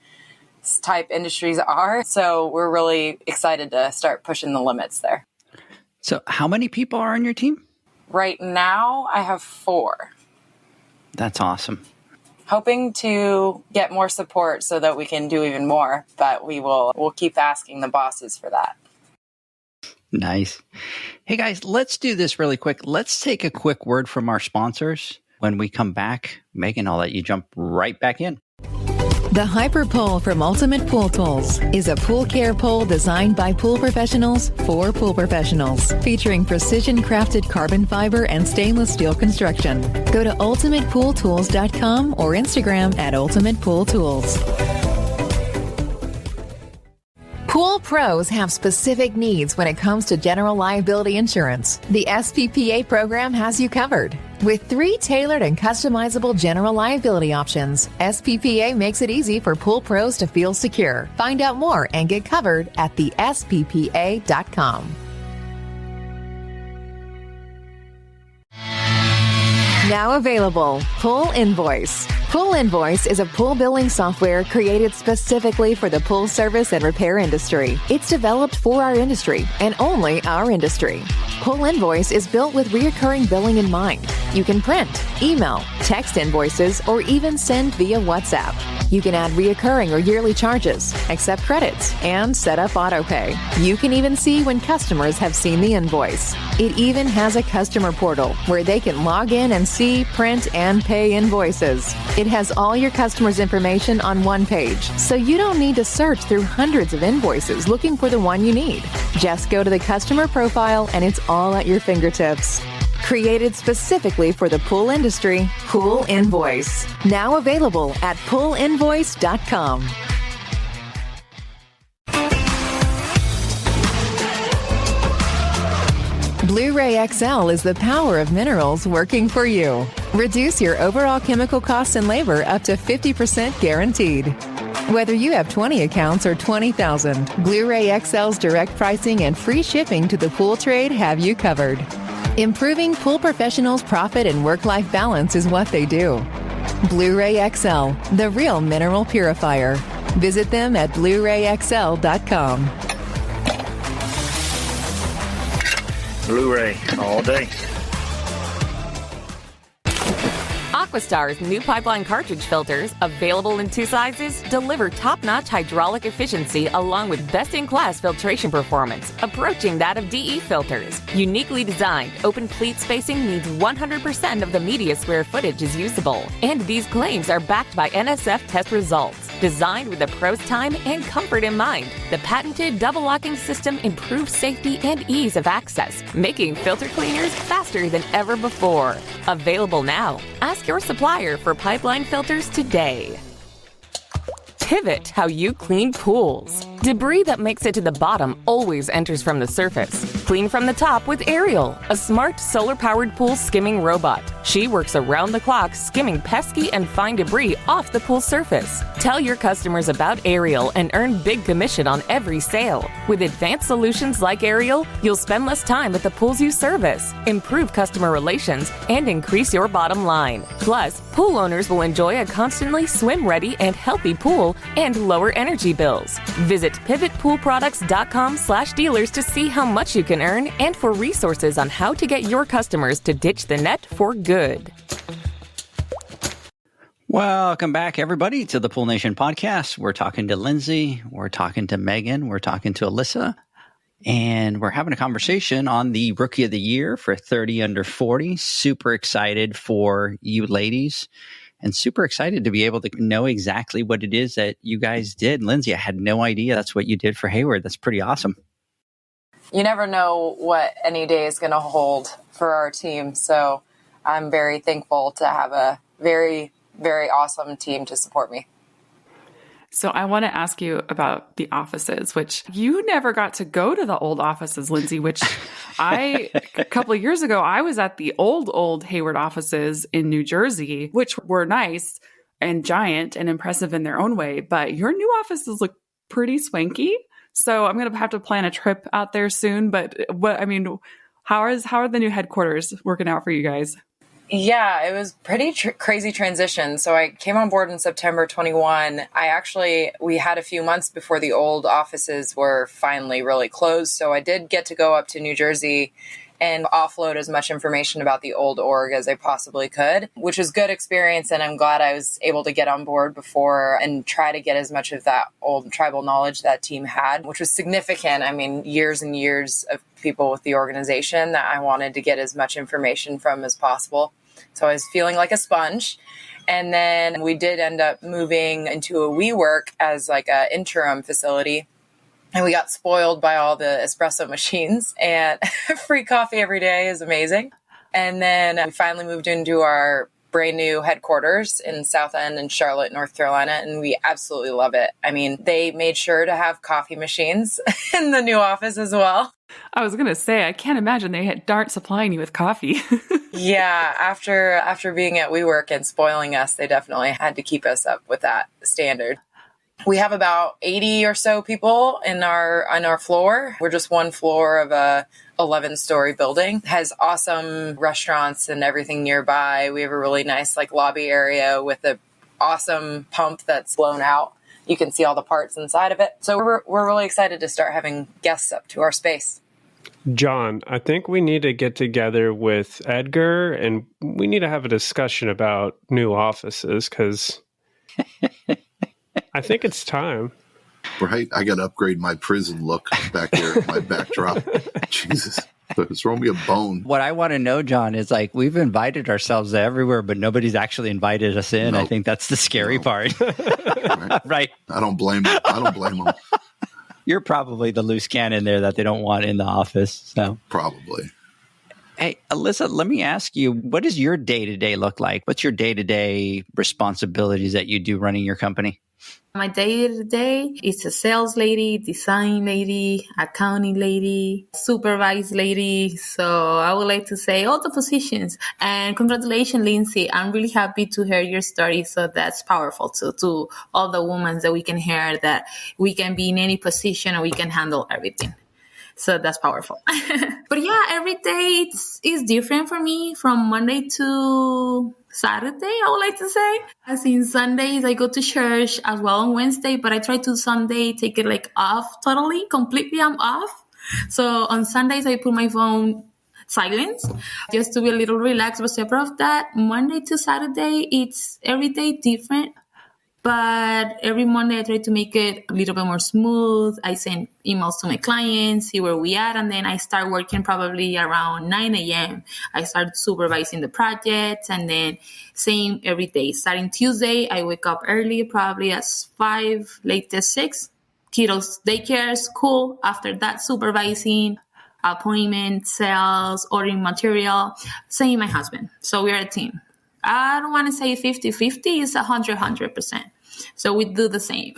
type industries are. So we're really excited to start pushing the limits there.
So how many people are on your team?
Right now, I have 4.
That's awesome.
hoping to get more support so that we can do even more, but we'll keep asking the bosses for that.
Nice. Hey guys, let's do this really quick. Let's take a quick word from our sponsors. When we come back, Megan, I'll let you jump right back in.
The Hyper Pole from Ultimate Pool Tools is a pool care pole designed by pool professionals for pool professionals, featuring precision-crafted carbon fiber and stainless steel construction. Go to ultimatepooltools.com or Instagram at Ultimate Pool Tools. Pool pros have specific needs when it comes to general liability insurance. The SPPA program has you covered. With 3 tailored and customizable general liability options, SPPA makes it easy for pool pros to feel secure. Find out more and get covered at thesppa.com. Now available, Pool Invoice. Pool Invoice is a pool billing software created specifically for the pool service and repair industry. It's developed for our industry and only our industry. Pool Invoice is built with recurring billing in mind. You can print, email, text invoices, or even send via WhatsApp. You can add recurring or yearly charges, accept credits, and set up autopay. You can even see when customers have seen the invoice. It even has a customer portal where they can log in and see, print, and pay invoices. It has all your customers' information on one page, so you don't need to search through hundreds of invoices looking for the one you need. Just go to the customer profile and it's all at your fingertips. Created specifically for the pool industry, Pool Invoice. Now available at poolinvoice.com. Blueray XL is the power of minerals working for you. Reduce your overall chemical costs and labor up to 50% guaranteed. Whether you have 20 accounts or 20,000, Blueray XL's direct pricing and free shipping to the pool trade have you covered. Improving pool professionals' profit and work-life balance is what they do. Blueray XL, the real mineral purifier. Visit them at BlueRayXL.com.
Blueray all day.
AquaStar's new pipeline cartridge filters, available in 2 sizes, deliver top-notch hydraulic efficiency along with best-in-class filtration performance, approaching that of DE filters. Uniquely designed, open pleat spacing means 100% of the media square footage is usable. And these claims are backed by NSF test results. Designed with the pro's time and comfort in mind, the patented double locking system improves safety and ease of access, making filter cleaners faster than ever before. Available now. Ask your supplier for pipeline filters today. Pivot how you clean pools. Debris that makes it to the bottom always enters from the surface. Clean from the top with Ariel, a smart solar-powered pool skimming robot. She works around the clock skimming pesky and fine debris off the pool surface. Tell your customers about Ariel and earn big commission on every sale. With advanced solutions like Ariel, you'll spend less time at the pools you service, improve customer relations, and increase your bottom line. Plus, pool owners will enjoy a constantly swim-ready and healthy pool and lower energy bills. Visit pivotpoolproducts.com/dealers to see how much you can earn and for resources on how to get your customers to ditch the net for good.
Welcome back, everybody, to the Pool Nation podcast. We're talking to Lindsey, we're talking to Megan, we're talking to Alisa, and we're having a conversation on the Rookie of the Year for 30 under 40. Super excited for you ladies. And super excited to be able to know exactly what it is that you guys did. Lindsey, I had no idea that's what you did for Hayward. That's pretty awesome.
You never know what any day is going to hold for our team. So I'm very thankful to have a very, very awesome team to support me.
So I want to ask you about the offices, which you never got to go to the old offices, Lindsey, which a couple of years ago, I was at the old Hayward offices in New Jersey, which were nice and giant and impressive in their own way. But your new offices look pretty swanky. So I'm going to have to plan a trip out there soon. But how are the new headquarters working out for you guys?
Yeah, it was pretty crazy transition. So I came on board in September 21. We had a few months before the old offices were finally really closed. So I did get to go up to New Jersey and offload as much information about the old org as I possibly could, which was good experience. And I'm glad I was able to get on board before and try to get as much of that old tribal knowledge that team had, which was significant. I mean, years and years of people with the organization that I wanted to get as much information from as possible. So I was feeling like a sponge. And then we did end up moving into a WeWork as like an interim facility. And we got spoiled by all the espresso machines, and free coffee every day is amazing. And then we finally moved into our brand new headquarters in South End in Charlotte, North Carolina, and we absolutely love it. I mean, they made sure to have coffee machines in the new office as well.
I was going to say, I can't imagine they aren't supplying you with coffee.
Yeah, after being at WeWork and spoiling us, they definitely had to keep us up with that standard. We have about 80 or so people in our floor. We're just one floor of a 11-story building. It has awesome restaurants and everything nearby. We have a really nice like lobby area with an awesome pump that's blown out. You can see all the parts inside of it. So we're really excited to start having guests up to our space.
John, I think we need to get together with Edgar and we need to have a discussion about new offices because I think it's time.
Right? I got to upgrade my prison look back here, my backdrop. Jesus. Throw me a bone.
What I want to know, John, is like we've invited ourselves everywhere, but nobody's actually invited us in.
Nope.
I think that's the scary part.
Right?
Right.
I don't blame them.
You're probably the loose cannon there that they don't want in the office. So
Probably.
Hey, Alisa, let me ask you, what does your day-to-day look like? What's your day-to-day responsibilities that you do running your company?
My day-to-day is a sales lady, design lady, accounting lady, supervise lady. So I would like to say all the positions. And congratulations, Lindsey. I'm really happy to hear your story. So that's powerful too, to all the women that we can hear that we can be in any position and we can handle everything. So that's powerful. But yeah, every day is different for me from Monday to Saturday, I would like to say. As in Sundays, I go to church as well on Wednesday, but I try to Sunday take it like off totally, completely I'm off. So on Sundays, I put my phone silence just to be a little relaxed. But separate of that, Monday to Saturday, it's every day different. But every Monday, I try to make it a little bit more smooth. I send emails to my clients, see where we at, and then I start working probably around 9 a.m. I start supervising the projects, and then same every day. Starting Tuesday, I wake up early, probably at 5, latest 6. Kiddos, daycare, school. After that, supervising, appointment, sales, ordering material. Same my husband. So we're a team. I don't want to say 50-50. It's 100%. So we do the same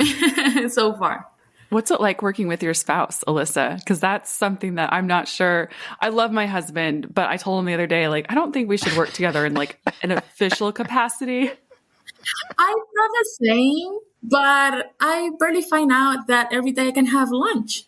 so far.
What's it like working with your spouse, Alisa? Because that's something that I'm not sure. I love my husband, but I told him the other day, like, I don't think we should work together in like an official capacity.
I thought the same, but I barely find out that every day I can have lunch.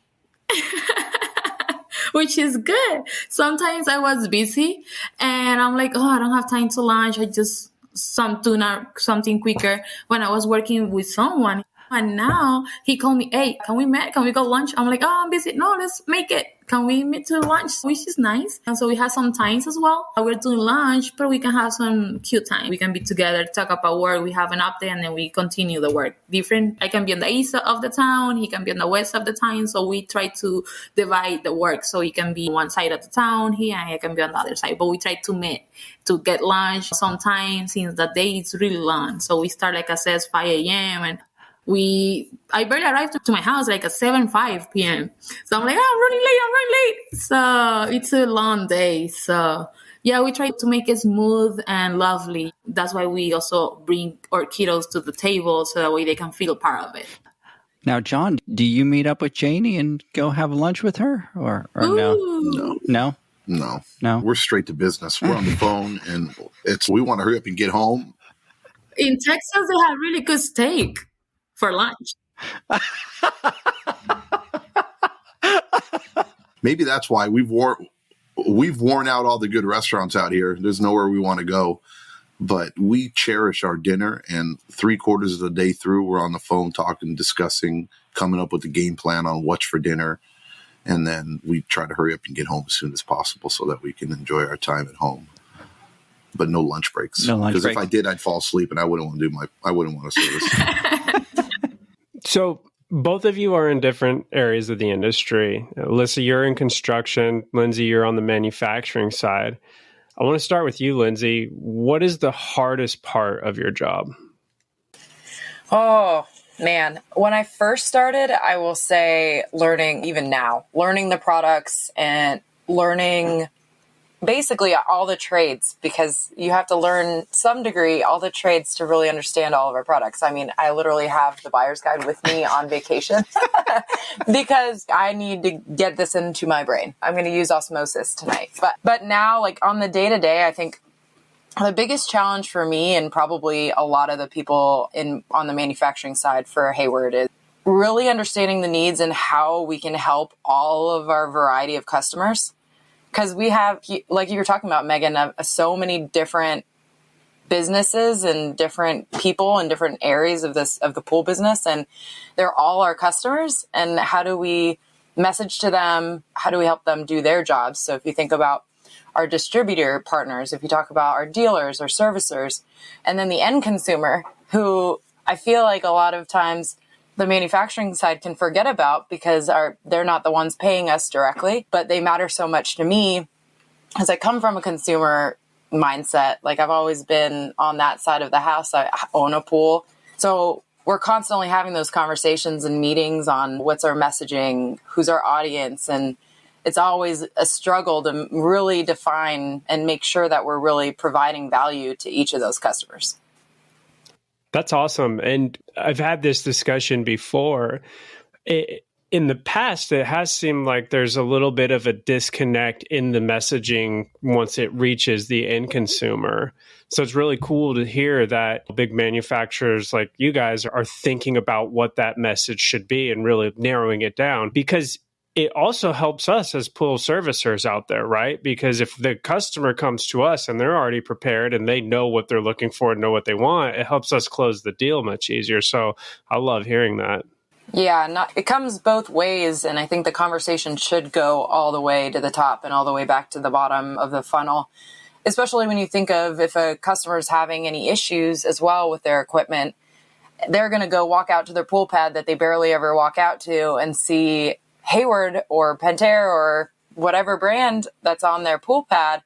Which is good. Sometimes I was busy and I'm like, I don't have time to lunch. I just something quicker when I was working with someone. And now he called me, hey, can we meet? Can we go lunch? I'm like, I'm busy. No, let's make it. Can we meet to lunch? Which is nice. And so we have some times as well. We're doing lunch, but we can have some cute time. We can be together, talk about work. We have an update and then we continue the work. Different. I can be on the east of the town. He can be on the west of the town. So we try to divide the work. So he can be on one side of the town. He and I can be on the other side. But we try to meet to get lunch. Sometimes since the day is really long. So we start like I said, 5 a.m. and I barely arrived to my house like at 7:05 p.m. So I'm like, I'm running late. So it's a long day. So yeah, we try to make it smooth and lovely. That's why we also bring our kiddos to the table so that way they can feel part of it.
Now, John, do you meet up with Janie and go have lunch with her or no? No.
We're straight to business. We're on the phone and we want to hurry up and get home.
In Texas, they have really good steak for lunch.
Maybe that's why we've worn out all the good restaurants out here. There's nowhere we want to go, but we cherish our dinner. And 3/4 of the day through, we're on the phone talking, discussing, coming up with the game plan on what's for dinner. And then we try to hurry up and get home as soon as possible so that we can enjoy our time at home. But no lunch breaks.
No lunch breaks.
Because if I did, I'd fall asleep and I wouldn't want to service.
So both of you are in different areas of the industry. Alisa, you're in construction. Lindsey, you're on the manufacturing side. I want to start with you, Lindsey. What is the hardest part of your job?
Oh, man. When I first started, I will say learning the products and learning basically all the trades, because you have to learn some degree all the trades to really understand all of our products. I mean, I literally have the buyer's guide with me on vacation because I need to get this into my brain. I'm going to use osmosis tonight. But now, like on the day-to-day, I think the biggest challenge for me and probably a lot of the people on the manufacturing side for Hayward is really understanding the needs and how we can help all of our variety of customers. Because we have, like you were talking about, Megan, so many different businesses and different people in different areas of the pool business, and they're all our customers. And how do we message to them? How do we help them do their jobs? So if you think about our distributor partners, if you talk about our dealers or servicers, and then the end consumer, who I feel like a lot of times the manufacturing side can forget about because they're not the ones paying us directly, but they matter so much to me as I come from a consumer mindset. Like I've always been on that side of the house. I own a pool. So we're constantly having those conversations and meetings on what's our messaging, who's our audience. And it's always a struggle to really define and make sure that we're really providing value to each of those customers.
That's awesome. And I've had this discussion before. In the past, it has seemed like there's a little bit of a disconnect in the messaging once it reaches the end consumer. So it's really cool to hear that big manufacturers like you guys are thinking about what that message should be and really narrowing it down, because it also helps us as pool servicers out there, right? Because if the customer comes to us and they're already prepared and they know what they're looking for and know what they want, it helps us close the deal much easier. So I love hearing that.
Yeah, it comes both ways. And I think the conversation should go all the way to the top and all the way back to the bottom of the funnel, especially when you think of if a customer is having any issues as well with their equipment, they're going to go walk out to their pool pad that they barely ever walk out to and see Hayward or Pentair or whatever brand that's on their pool pad.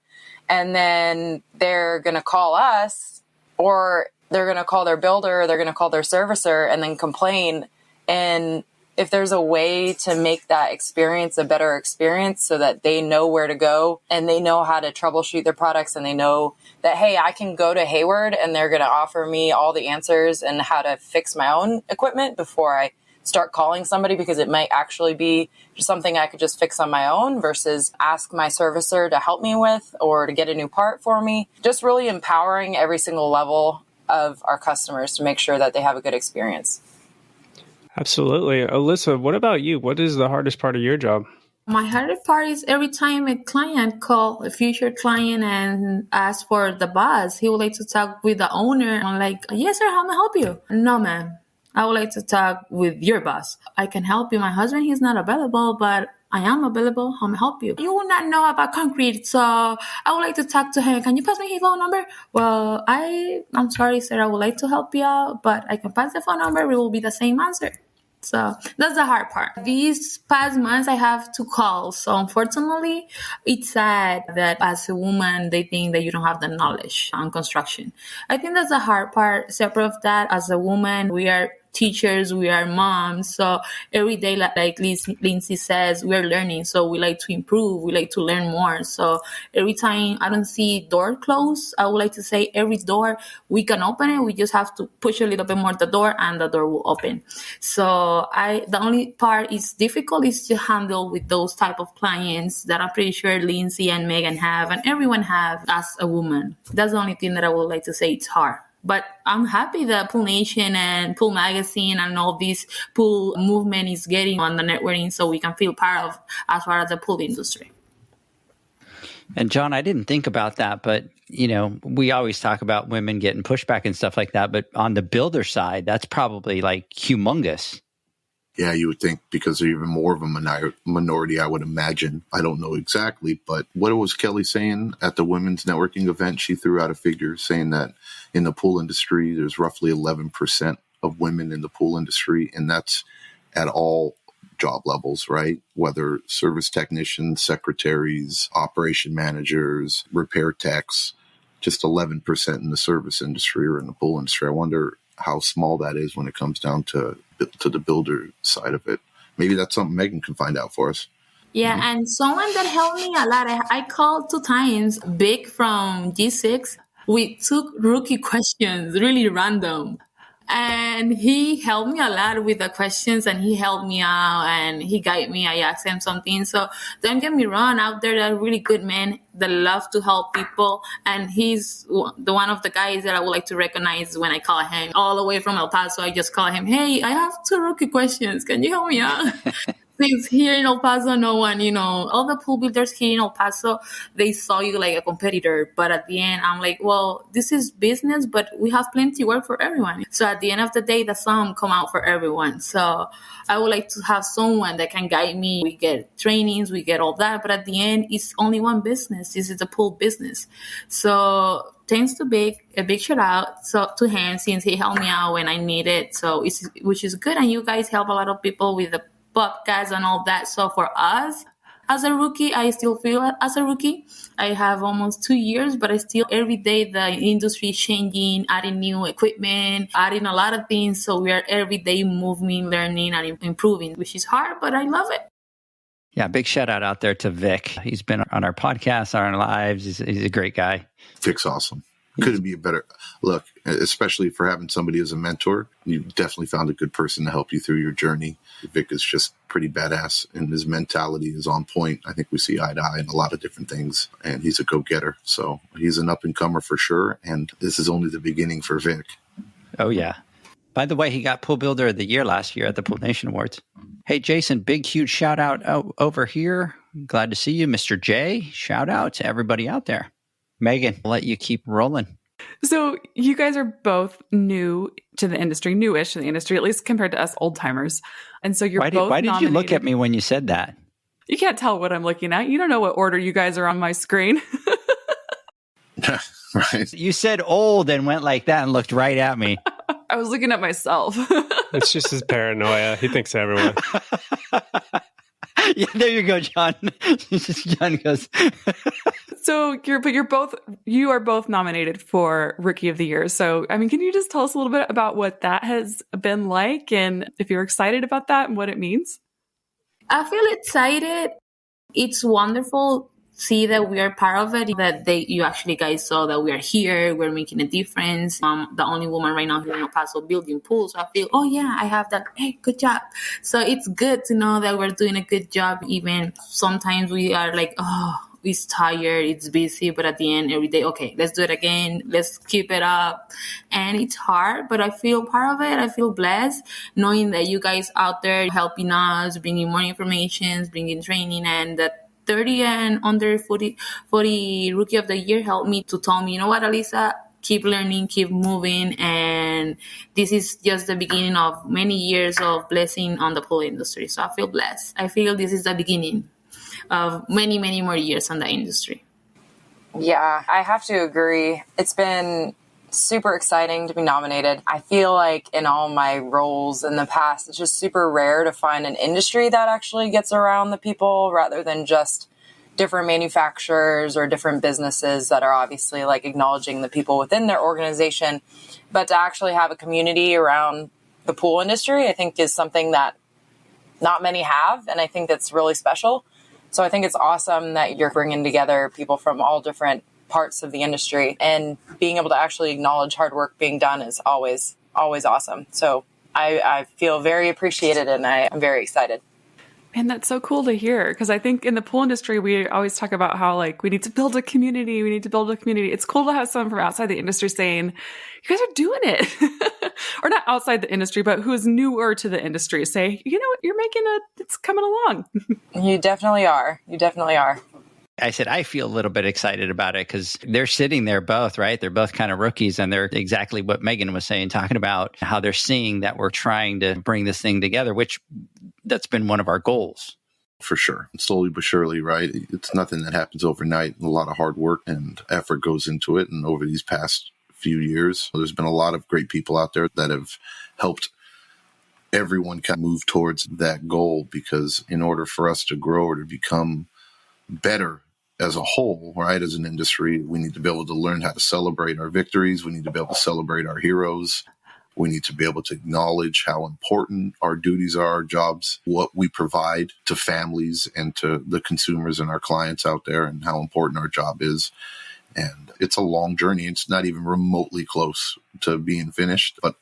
And then they're going to call us, or they're going to call their builder, or they're going to call their servicer and then complain. And if there's a way to make that experience a better experience so that they know where to go and they know how to troubleshoot their products and they know that, hey, I can go to Hayward and they're going to offer me all the answers and how to fix my own equipment before I start calling somebody, because it might actually be just something I could just fix on my own versus ask my servicer to help me with or to get a new part for me. Just really empowering every single level of our customers to make sure that they have a good experience.
Absolutely. Alisa, what about you? What is the hardest part of your job?
My hardest part is every time a client call a future client and ask for the boss, he would like to talk with the owner. I'm like, yes, sir, how may I help you? No, ma'am. I would like to talk with your boss. I can help you. My husband, he's not available, but I am available. How may I help you? You will not know about concrete, so I would like to talk to him. Can you pass me his phone number? Well, I'm sorry, sir. I would like to help you out, but I can pass the phone number. It will be the same answer. So that's the hard part. These past months, I have to call. So unfortunately, it's sad that as a woman, they think that you don't have the knowledge on construction. I think that's the hard part. Separate of that, as a woman, we are teachers, we are moms. So every day, like Lindsey says, we're learning. So we like to improve. We like to learn more. So every time I don't see door closed, I would like to say every door we can open it. We just have to push a little bit more the door and the door will open. So the only part is difficult is to handle with those type of clients that I'm pretty sure Lindsey and Megan have and everyone have as a woman. That's the only thing that I would like to say it's hard. But I'm happy that Pool Nation and Pool Magazine and all this pool movement is getting on the networking so we can feel part of as far as the pool industry.
And John, I didn't think about that, but we always talk about women getting pushback and stuff like that. But on the builder side, that's probably like humongous.
Yeah, you would think because they're even more of a minority, I would imagine. I don't know exactly, but what was Kelly saying at the women's networking event? She threw out a figure saying that in the pool industry, there's roughly 11% of women in the pool industry, and that's at all job levels, right? Whether service technicians, secretaries, operation managers, repair techs, just 11% in the service industry or in the pool industry. I wonder how small that is when it comes down to the builder side of it. Maybe that's something Megan can find out for us.
Yeah, and someone that helped me a lot, I called 2 times, Vic from G6. We took rookie questions, really random. And he helped me a lot with the questions, and he helped me out and he guided me. I asked him something. So don't get me wrong, out there are really good men that love to help people. And he's the one of the guys that I would like to recognize when I call him all the way from El Paso. I just call him, hey, I have 2 rookie questions. Can you help me out? Since here in El Paso, no one, all the pool builders here in El Paso, they saw you like a competitor. But at the end, I'm like, well, this is business, but we have plenty of work for everyone. So at the end of the day, the sum come out for everyone. So I would like to have someone that can guide me. We get trainings, we get all that. But at the end, it's only one business. This is a pool business. So thanks to a big shout out to him, since he helped me out when I needed. So which is good. And you guys help a lot of people with the podcast and all that. So for us, as a rookie, I still feel as a rookie. I have almost 2 years, but I still every day the industry is changing, adding new equipment, adding a lot of things. So we are every day moving, learning, and improving, which is hard, but I love it.
Yeah, big shout out there to Vic. He's been on our podcast, on our lives. He's a great guy.
Vic's awesome. Couldn't be a better look, especially for having somebody as a mentor. You definitely found a good person to help you through your journey. Vic is just pretty badass, and his mentality is on point. I think we see eye to eye in a lot of different things, and he's a go-getter. So he's an up-and-comer for sure, and this is only the beginning for Vic.
Oh, yeah. By the way, he got Pool Builder of the Year last year at the Pool Nation Awards. Hey, Jason, big, huge shout out over here. Glad to see you, Mr. J. Shout out to everybody out there. Megan, I'll let you keep rolling.
So you guys are both new to the industry, newish to the industry, at least compared to us old timers. And so you're both
Why did
nominated.
you look at me when you said that?
You can't tell what I'm looking at. You don't know what order you guys are on my screen.
Right.
You said old and went like that and looked right at me.
I was looking at myself.
It's just his paranoia. He thinks everyone.
Yeah, there you go, John. John goes.
So you are both nominated for Rookie of the Year. So, I mean, can you just tell us a little bit about what that has been like and if you're excited about that and what it means?
I feel excited. It's wonderful to see that we are part of it, that you actually guys saw that we are here, we're making a difference. I'm the only woman right now here in El Paso building pools. So I feel, oh yeah, I have that. Hey, good job. So it's good to know that we're doing a good job. Even sometimes we are like, oh, it's tired, it's busy, but at the end, every day, okay, let's do it again. Let's keep it up. And it's hard, but I feel part of it. I feel blessed knowing that you guys out there helping us, bringing more information, bringing training, and that 30 and under 40 Rookie of the Year helped me to tell me, you know what, Alisa, keep learning, keep moving. And this is just the beginning of many years of blessing on the pool industry. So I feel blessed. I feel this is the beginning of many, many more years on the industry.
Yeah, I have to agree. It's been super exciting to be nominated. I feel like in all my roles in the past, it's just super rare to find an industry that actually gets around the people rather than just different manufacturers or different businesses that are obviously like acknowledging the people within their organization. But to actually have a community around the pool industry, I think is something that not many have. And I think that's really special. So I think it's awesome that you're bringing together people from all different parts of the industry, and being able to actually acknowledge hard work being done is always awesome. So I feel very appreciated, and I'm very excited.
And that's so cool to hear, because I think in the pool industry, we always talk about how like we need to build a community. It's cool to have someone from outside the industry saying, you guys are doing it. Or not outside the industry, but who is newer to the industry say, you know what, it's coming along.
You definitely are.
I said, I feel a little bit excited about it because they're sitting there both, right? They're both kind of rookies, and they're exactly what Megan was saying, talking about how they're seeing that we're trying to bring this thing together, which that's been one of our goals.
For sure. Slowly but surely, right? It's nothing that happens overnight. A lot of hard work and effort goes into it. And over these past few years, there's been a lot of great people out there that have helped everyone kind of move towards that goal, because in order for us to grow or to become better as a whole, right, as an industry, we need to be able to learn how to celebrate our victories. We need to be able to celebrate our heroes. We need to be able to acknowledge how important our duties are, our jobs, what we provide to families and to the consumers and our clients out there, and how important our job is. And it's a long journey. It's not even remotely close to being finished. But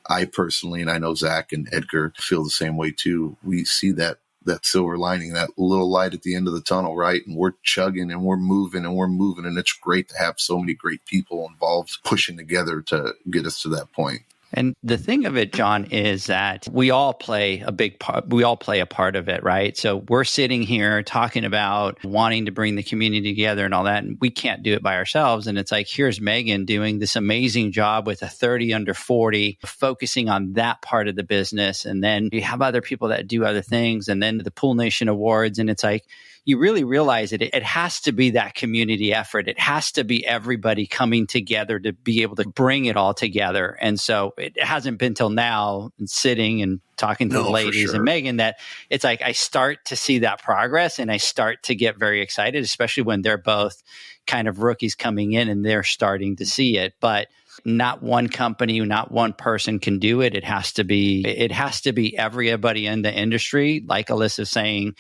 I personally, and I know Zach and Edgar feel the same way too. We see that silver lining, that little light at the end of the tunnel, right? And we're chugging and we're moving and we're moving. And it's great to have so many great people involved pushing together to get us to that point.
And the thing of it, John, is that we all play a big part. We all play a part of it, right? So we're sitting here talking about wanting to bring the community together and all that, and we can't do it by ourselves. And it's like, here's Megan doing this amazing job with a 30 under 40, focusing on that part of the business. And then you have other people that do other things, and then the Pool Nation Awards. And it's like, you really realize it has to be that community effort. It has to be everybody coming together to be able to bring it all together. And so it hasn't been till now, and sitting and talking to the ladies and Megan, that it's like I start to see that progress, and I start to get very excited, especially when they're both kind of rookies coming in and they're starting to see it. But not one company, not one person can do it. It has to be everybody in the industry, like Alisa's saying,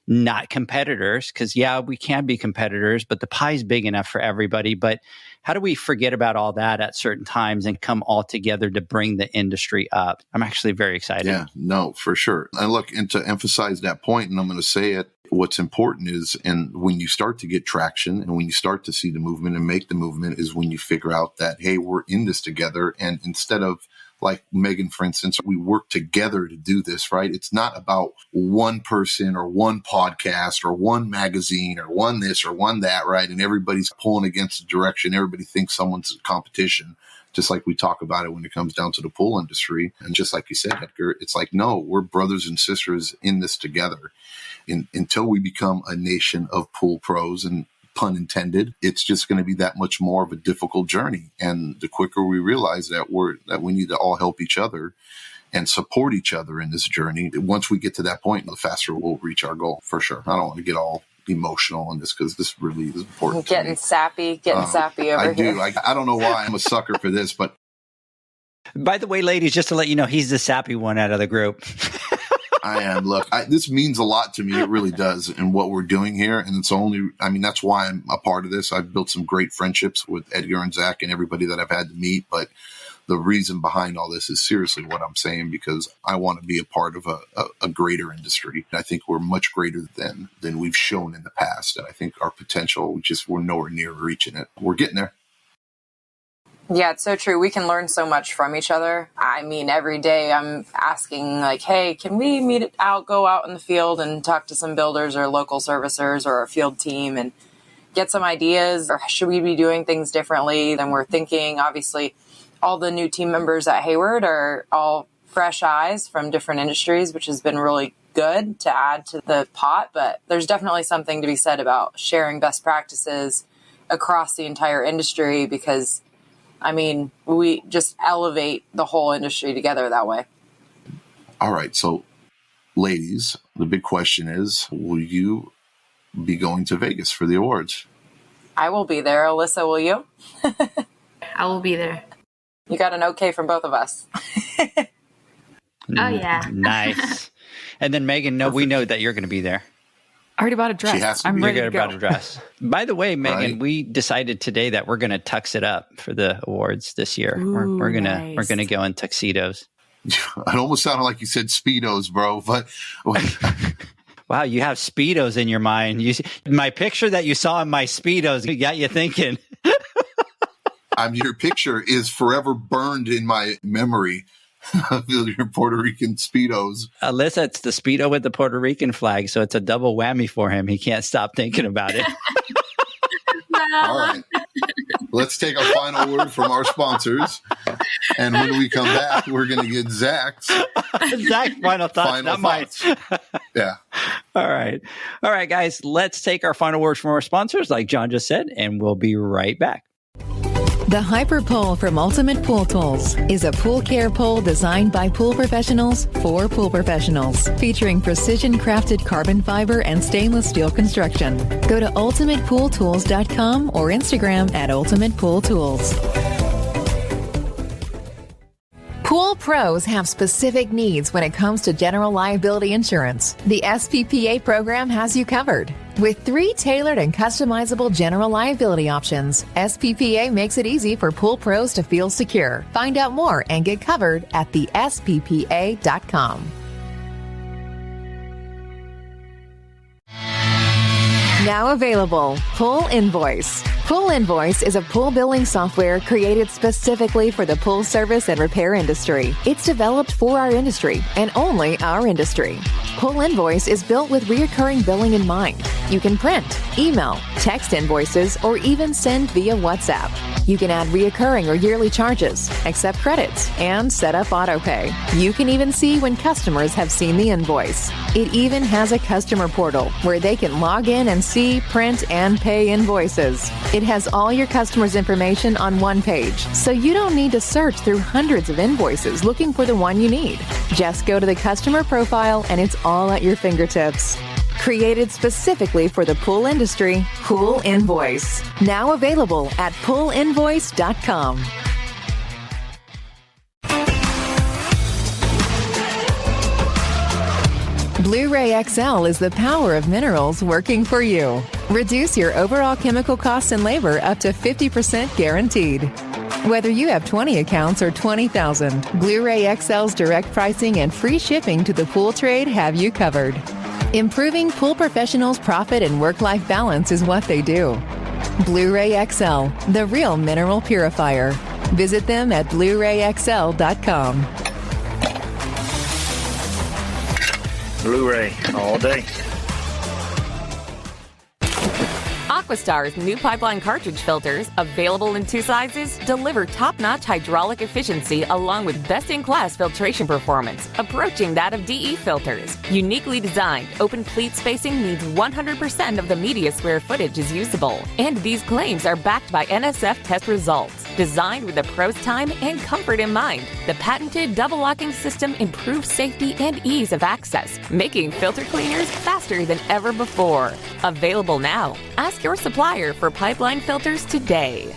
not competitors, because we can be competitors, but the pie's big enough for everybody. But how do we forget about all that at certain times and come all together to bring the industry up? I'm actually very excited.
Yeah, no, for sure. And look, and to emphasize that point, and I'm going to say it, what's important is, and when you start to get traction and when you start to see the movement and make the movement, is when you figure out that, hey, we're in this together. And instead of, like Megan, for instance, we work together to do this, right? It's not about one person or one podcast or one magazine or one this or one that, right? And everybody's pulling against the direction. Everybody thinks someone's a competition, just like we talk about it when it comes down to the pool industry. And just like you said, Edgar, it's like, no, we're brothers and sisters in this together. Until we become a nation of pool pros, and pun intended, it's just going to be that much more of a difficult journey. And the quicker we realize that we need to all help each other and support each other in this journey, once we get to that point, the faster we'll reach our goal, for sure. I don't want to get all emotional on this, because this really is important.
Getting sappy over here.
I don't know why I'm a sucker for this, but
by the way, ladies, just to let you know, he's the sappy one out of the group.
I am. Look, this means a lot to me. It really does. And what we're doing here. And that's why I'm a part of this. I've built some great friendships with Edgar and Zach and everybody that I've had to meet. But the reason behind all this is seriously what I'm saying, because I want to be a part of a greater industry. I think we're much greater than we've shown in the past. And I think our potential, we're nowhere near reaching it. We're getting there.
Yeah, it's so true. We can learn so much from each other. I mean, every day I'm asking, like, hey, can we go out in the field and talk to some builders or local servicers or a field team and get some ideas? Or should we be doing things differently than we're thinking? Obviously, all the new team members at Hayward are all fresh eyes from different industries, which has been really good to add to the pot. But there's definitely something to be said about sharing best practices across the entire industry, because I mean, we just elevate the whole industry together that way.
All right. So, ladies, the big question is, will you be going to Vegas for the awards?
I will be there. Alisa, will you?
I will be there.
You got an okay from both of us.
Oh, yeah.
Nice. And then, Megan, we know that you're going to be there.
I already bought a dress. I'm ready to go.
About a dress. By the way, Megan, we decided today that we're going to tux it up for the awards this year.
Ooh,
we're gonna go in tuxedos.
It almost sounded like you said Speedos, bro. But
wow, you have Speedos in your mind. My picture that you saw in my Speedos got you thinking.
Your picture is forever burned in my memory. your Puerto Rican Speedos.
Alisa, it's the Speedo with the Puerto Rican flag, so it's a double whammy for him. He can't stop thinking about it.
All right. Let's take a final word from our sponsors. And when we come back, we're going to get Zach's
final thoughts, not mine.
Yeah.
All right. All right, guys, let's take our final words from our sponsors, like John just said, and we'll be right back.
The Hyper Pole from Ultimate Pool Tools is a pool care pole designed by pool professionals for pool professionals, featuring precision-crafted carbon fiber and stainless steel construction. Go to ultimatepooltools.com or Instagram at Ultimate Pool Tools. Pool pros have specific needs when it comes to general liability insurance. The SPPA program has you covered. With 3 tailored and customizable general liability options, SPPA makes it easy for pool pros to feel secure. Find out more and get covered at thesppa.com. Now available, Pool Invoice. Pool Invoice is a pool billing software created specifically for the pool service and repair industry. It's developed for our industry and only our industry. Pool Invoice is built with recurring billing in mind. You can print, email, text invoices, or even send via WhatsApp. You can add recurring or yearly charges, accept credits, and set up autopay. You can even see when customers have seen the invoice. It even has a customer portal where they can log in and see, print, and pay invoices. It has all your customers' information on one page, so you don't need to search through hundreds of invoices looking for the one you need. Just go to the customer profile and it's all at your fingertips. Created specifically for the pool industry, Pool Invoice. Now available at poolinvoice.com. Blueray XL is the power of minerals working for you. Reduce your overall chemical costs and labor up to 50% guaranteed. Whether you have 20 accounts or 20,000, Blueray XL's direct pricing and free shipping to the pool trade have you covered. Improving pool professionals' profit and work-life balance is what they do. Blueray XL, the real mineral purifier. Visit them at BlueRayXL.com.
Blueray all day.
AquaStar's new pipeline cartridge filters, available in 2 sizes, deliver top-notch hydraulic efficiency along with best-in-class filtration performance, approaching that of DE filters. Uniquely designed, open pleat spacing means 100% of the media square footage is usable. And these claims are backed by NSF test results. Designed with the pro's time and comfort in mind, the patented double locking system improves safety and ease of access, making filter cleaners faster than ever before. Available now. Ask your supplier for pipeline filters today.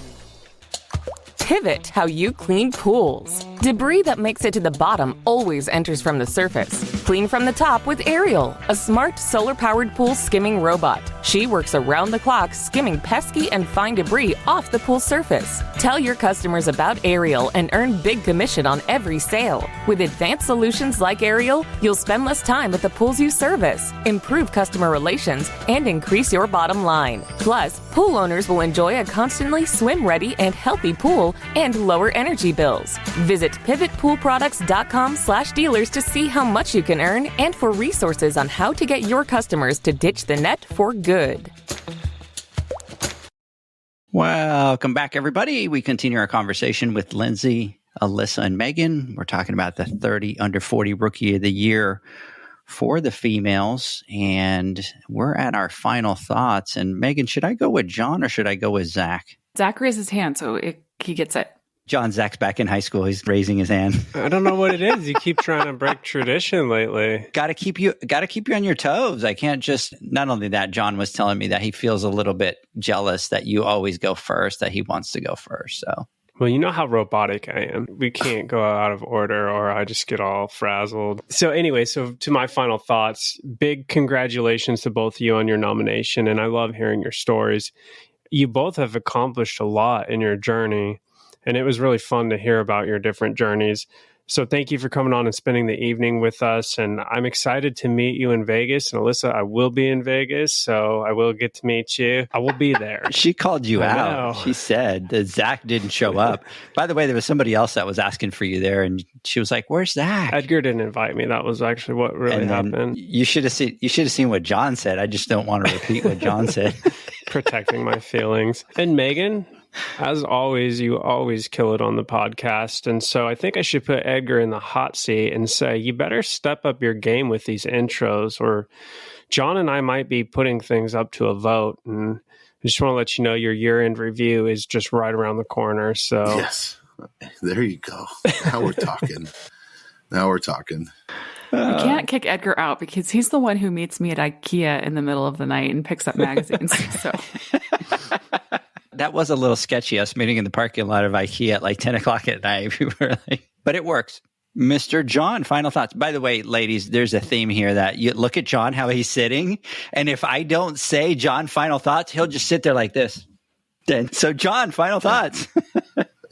Pivot how you clean pools. Debris that makes it to the bottom always enters from the surface. Clean from the top with Ariel, a smart solar-powered pool skimming robot. She works around the clock skimming pesky and fine debris off the pool surface. Tell your customers about Ariel and earn big commission on every sale. With advanced solutions like Ariel, you'll spend less time at the pools you service, improve customer relations, and increase your bottom line. Plus, pool owners will enjoy a constantly swim-ready and healthy pool and lower energy bills. Visit pivotpoolproducts.com/dealers to see how much you can earn and for resources on how to get your customers to ditch the net for good.
Welcome back, everybody. We continue our conversation with Lindsey, Alisa, and Megan. We're talking about the 30 under 40 Rookie of the Year for the females, and we're at our final thoughts. And Megan, should I go with John or should I go with Zach?
Zach raised his hand, so he gets it.
Zach's back in high school. He's raising his hand.
I don't know what it is. You keep trying to break tradition lately.
Got to keep you on your toes. I can't just, not only that, John was telling me that he feels a little bit jealous that you always go first, that he wants to go first. So,
well, you know how robotic I am. We can't go out of order or I just get all frazzled. So anyway, to my final thoughts, big congratulations to both of you on your nomination. And I love hearing your stories. You both have accomplished a lot in your journey. And it was really fun to hear about your different journeys. So thank you for coming on and spending the evening with us. And I'm excited to meet you in Vegas. And Alisa, I will be in Vegas, so I will get to meet you. I will be there.
She called you out.
know.
She said that Zach didn't show up. By the way, there was somebody else that was asking for you there, and she was like, "Where's Zach?"
Edgar didn't invite me. That was actually what really happened.
You should have seen what John said. I just don't want to repeat what John said.
Protecting my feelings. And Megan, as always, you always kill it on the podcast. And so I think I should put Edgar in the hot seat and say, you better step up your game with these intros, or John and I might be putting things up to a vote. And I just want to let you know your year-end review is just right around the corner. So
yes, there you go. Now we're talking.
I can't kick Edgar out because he's the one who meets me at IKEA in the middle of the night and picks up magazines. So
that was a little sketchy, us meeting in the parking lot of IKEA at like 10 o'clock at night. We were like, but it works. Mr. John, final thoughts. By the way, ladies, there's a theme here that you look at John, how he's sitting. And if I don't say John, final thoughts, he'll just sit there like this. So John, final thoughts.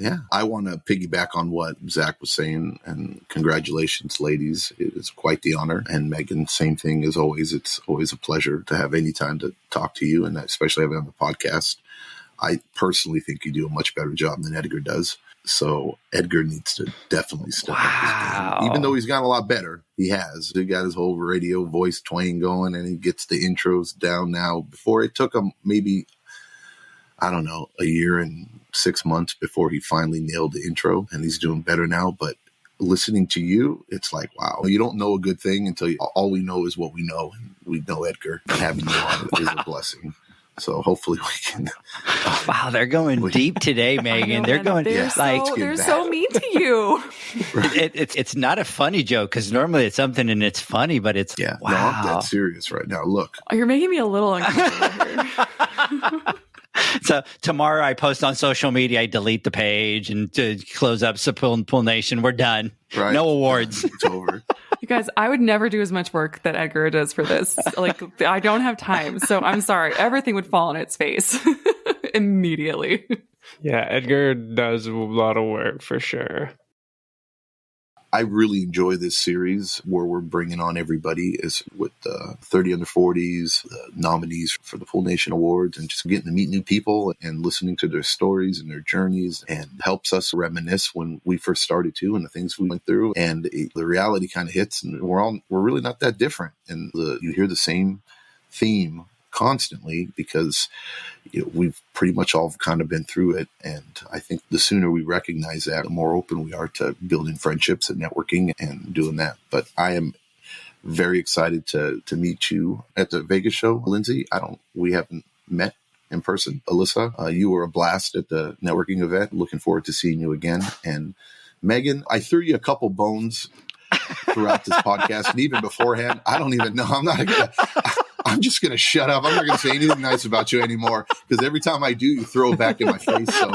Yeah, I want to piggyback on what Zach was saying, and congratulations, ladies. It is quite the honor. And Megan, same thing as always. It's always a pleasure to have any time to talk to you, and especially having on the podcast. I personally think you do a much better job than Edgar does. So Edgar needs to definitely step up his game. Even though he's gotten a lot better, he has. He got his whole radio voice twang going, and he gets the intros down now. Before, it took him maybe, I don't know, a year and 6 months before he finally nailed the intro, and he's doing better now. But listening to you, it's like, wow, you don't know a good thing until all we know is what we know. And we know Edgar. Having you on is a blessing. So hopefully we can.
Wow, they're going deep today, Megan. They're going
they're so mean to you.
It's not a funny joke because normally it's something and it's funny, but it's wow.
No, I'm dead serious right now. Look,
you're making me a little uncomfortable here.
So tomorrow I post on social media, I delete the page and to close up Pool Nation. We're done.
Right.
No awards.
It's over.
You guys, I would never do as much work that Edgar does for this. Like, I don't have time. So I'm sorry. Everything would fall on its face immediately.
Yeah, Edgar does a lot of work for sure.
I really enjoy this series where we're bringing on everybody is with the 30 under 40s, the nominees for the Pool Nation Awards, and just getting to meet new people and listening to their stories and their journeys, and helps us reminisce when we first started too and the things we went through. And the reality kind of hits, and we're really not that different. And you hear the same theme constantly because we've pretty much all kind of been through it. And I think the sooner we recognize that, the more open we are to building friendships and networking and doing that. But I am very excited to meet you at the Vegas show, Lindsey. We haven't met in person. Alisa, you were a blast at the networking event. Looking forward to seeing you again. And Megan, I threw you a couple bones throughout this podcast, and even beforehand. I don't even know. I'm just going to shut up. I'm not going to say anything nice about you anymore because every time I do, you throw it back in my face. So,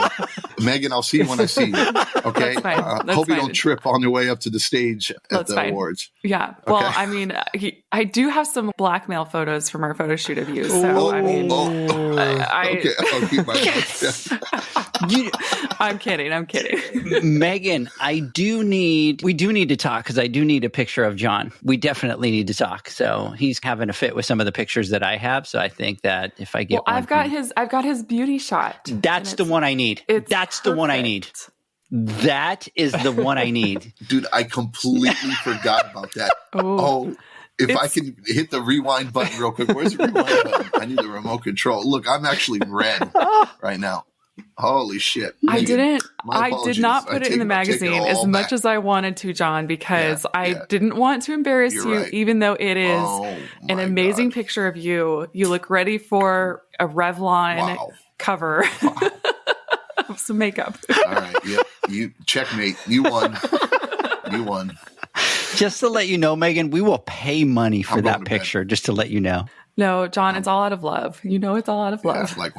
Megan, I'll see you when I see you. Okay. Hope you don't trip on your way up to the stage at the awards.
Yeah. Well, okay. I mean, I do have some blackmail photos from our photo shoot of you. So, okay.
I'll keep my mouth shut.
I'm kidding.
Megan, we do need to talk because I do need a picture of John. We definitely need to talk. So he's having a fit with some of the pictures that I have. So I think that if I get
I've got his beauty shot.
That's the one I need. That's the one I need. That is the one I need.
Dude, I completely forgot about that. If I can hit the rewind button real quick. Where's the rewind button? I need the remote control. Look, I'm actually red right now. Holy shit.
Megan, I did not put it in the magazine as much as I wanted to, John, because I didn't want to embarrass you, even though it is an amazing picture of you. You look ready for a Revlon cover of some makeup.
All right. Yep. You checkmate. You won.
Just to let you know, Megan, we will pay money for that picture, just to let you know.
No, John, it's all out of love. You know it's all out of love.
Yeah,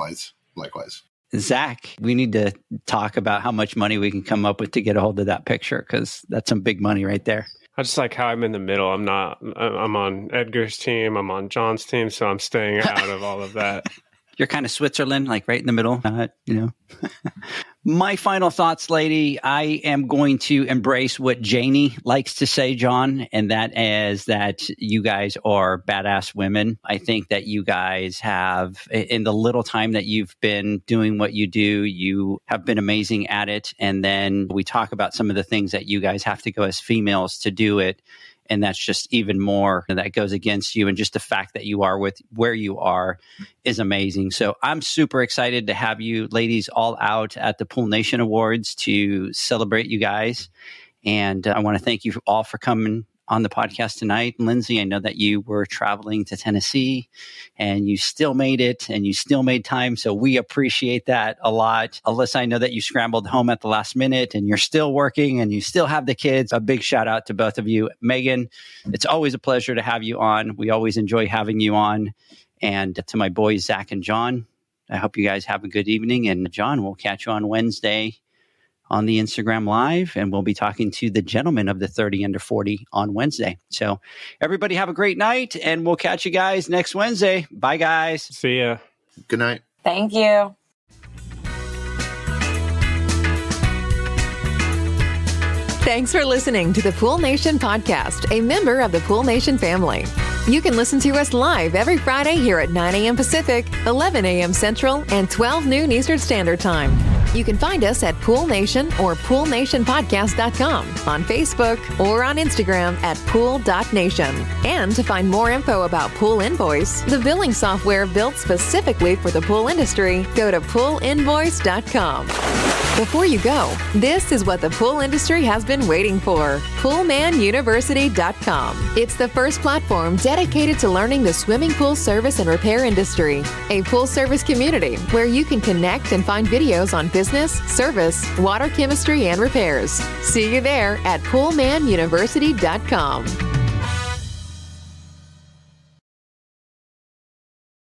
likewise.
Zach, we need to talk about how much money we can come up with to get a hold of that picture, because that's some big money right there.
I just like how I'm in the middle. I'm on Edgar's team. I'm on John's team. So I'm staying out of all of that.
You're kind of Switzerland, like right in the middle, My final thoughts, lady, I am going to embrace what Janie likes to say, John, and that is that you guys are badass women. I think that you guys have, in the little time that you've been doing what you do, you have been amazing at it. And then we talk about some of the things that you guys have to go as females to do it. And that's just even more that goes against you. And just the fact that you are with where you are is amazing. So I'm super excited to have you ladies all out at the Pool Nation Awards to celebrate you guys. And I want to thank you all for coming on the podcast tonight. Lindsey, I know that you were traveling to Tennessee and you still made it and you still made time. So we appreciate that a lot. Alisa, I know that you scrambled home at the last minute and you're still working and you still have the kids. A big shout out to both of you. Megan, it's always a pleasure to have you on. We always enjoy having you on. And to my boys, Zach and John, I hope you guys have a good evening. And John, we'll catch you on Wednesday on the Instagram Live, and we'll be talking to the gentleman of the 30 under 40 on Wednesday. So everybody have a great night, and we'll catch you guys next Wednesday. Bye, guys.
See ya.
Good night.
Thank you.
Thanks for listening to the Pool Nation podcast, a member of the Pool Nation family. You can listen to us live every Friday here at 9 a.m. Pacific, 11 a.m. Central, and 12 noon Eastern Standard Time. You can find us at Pool Nation or poolnationpodcast.com, on Facebook, or on Instagram at pool.nation. And to find more info about Pool Invoice, the billing software built specifically for the pool industry, go to poolinvoice.com. Before you go, this is what the pool industry has been waiting for. PoolmanUniversity.com. It's the first platform dedicated to learning the swimming pool service and repair industry. A pool service community where you can connect and find videos on business, service, water chemistry, and repairs. See you there at PoolmanUniversity.com.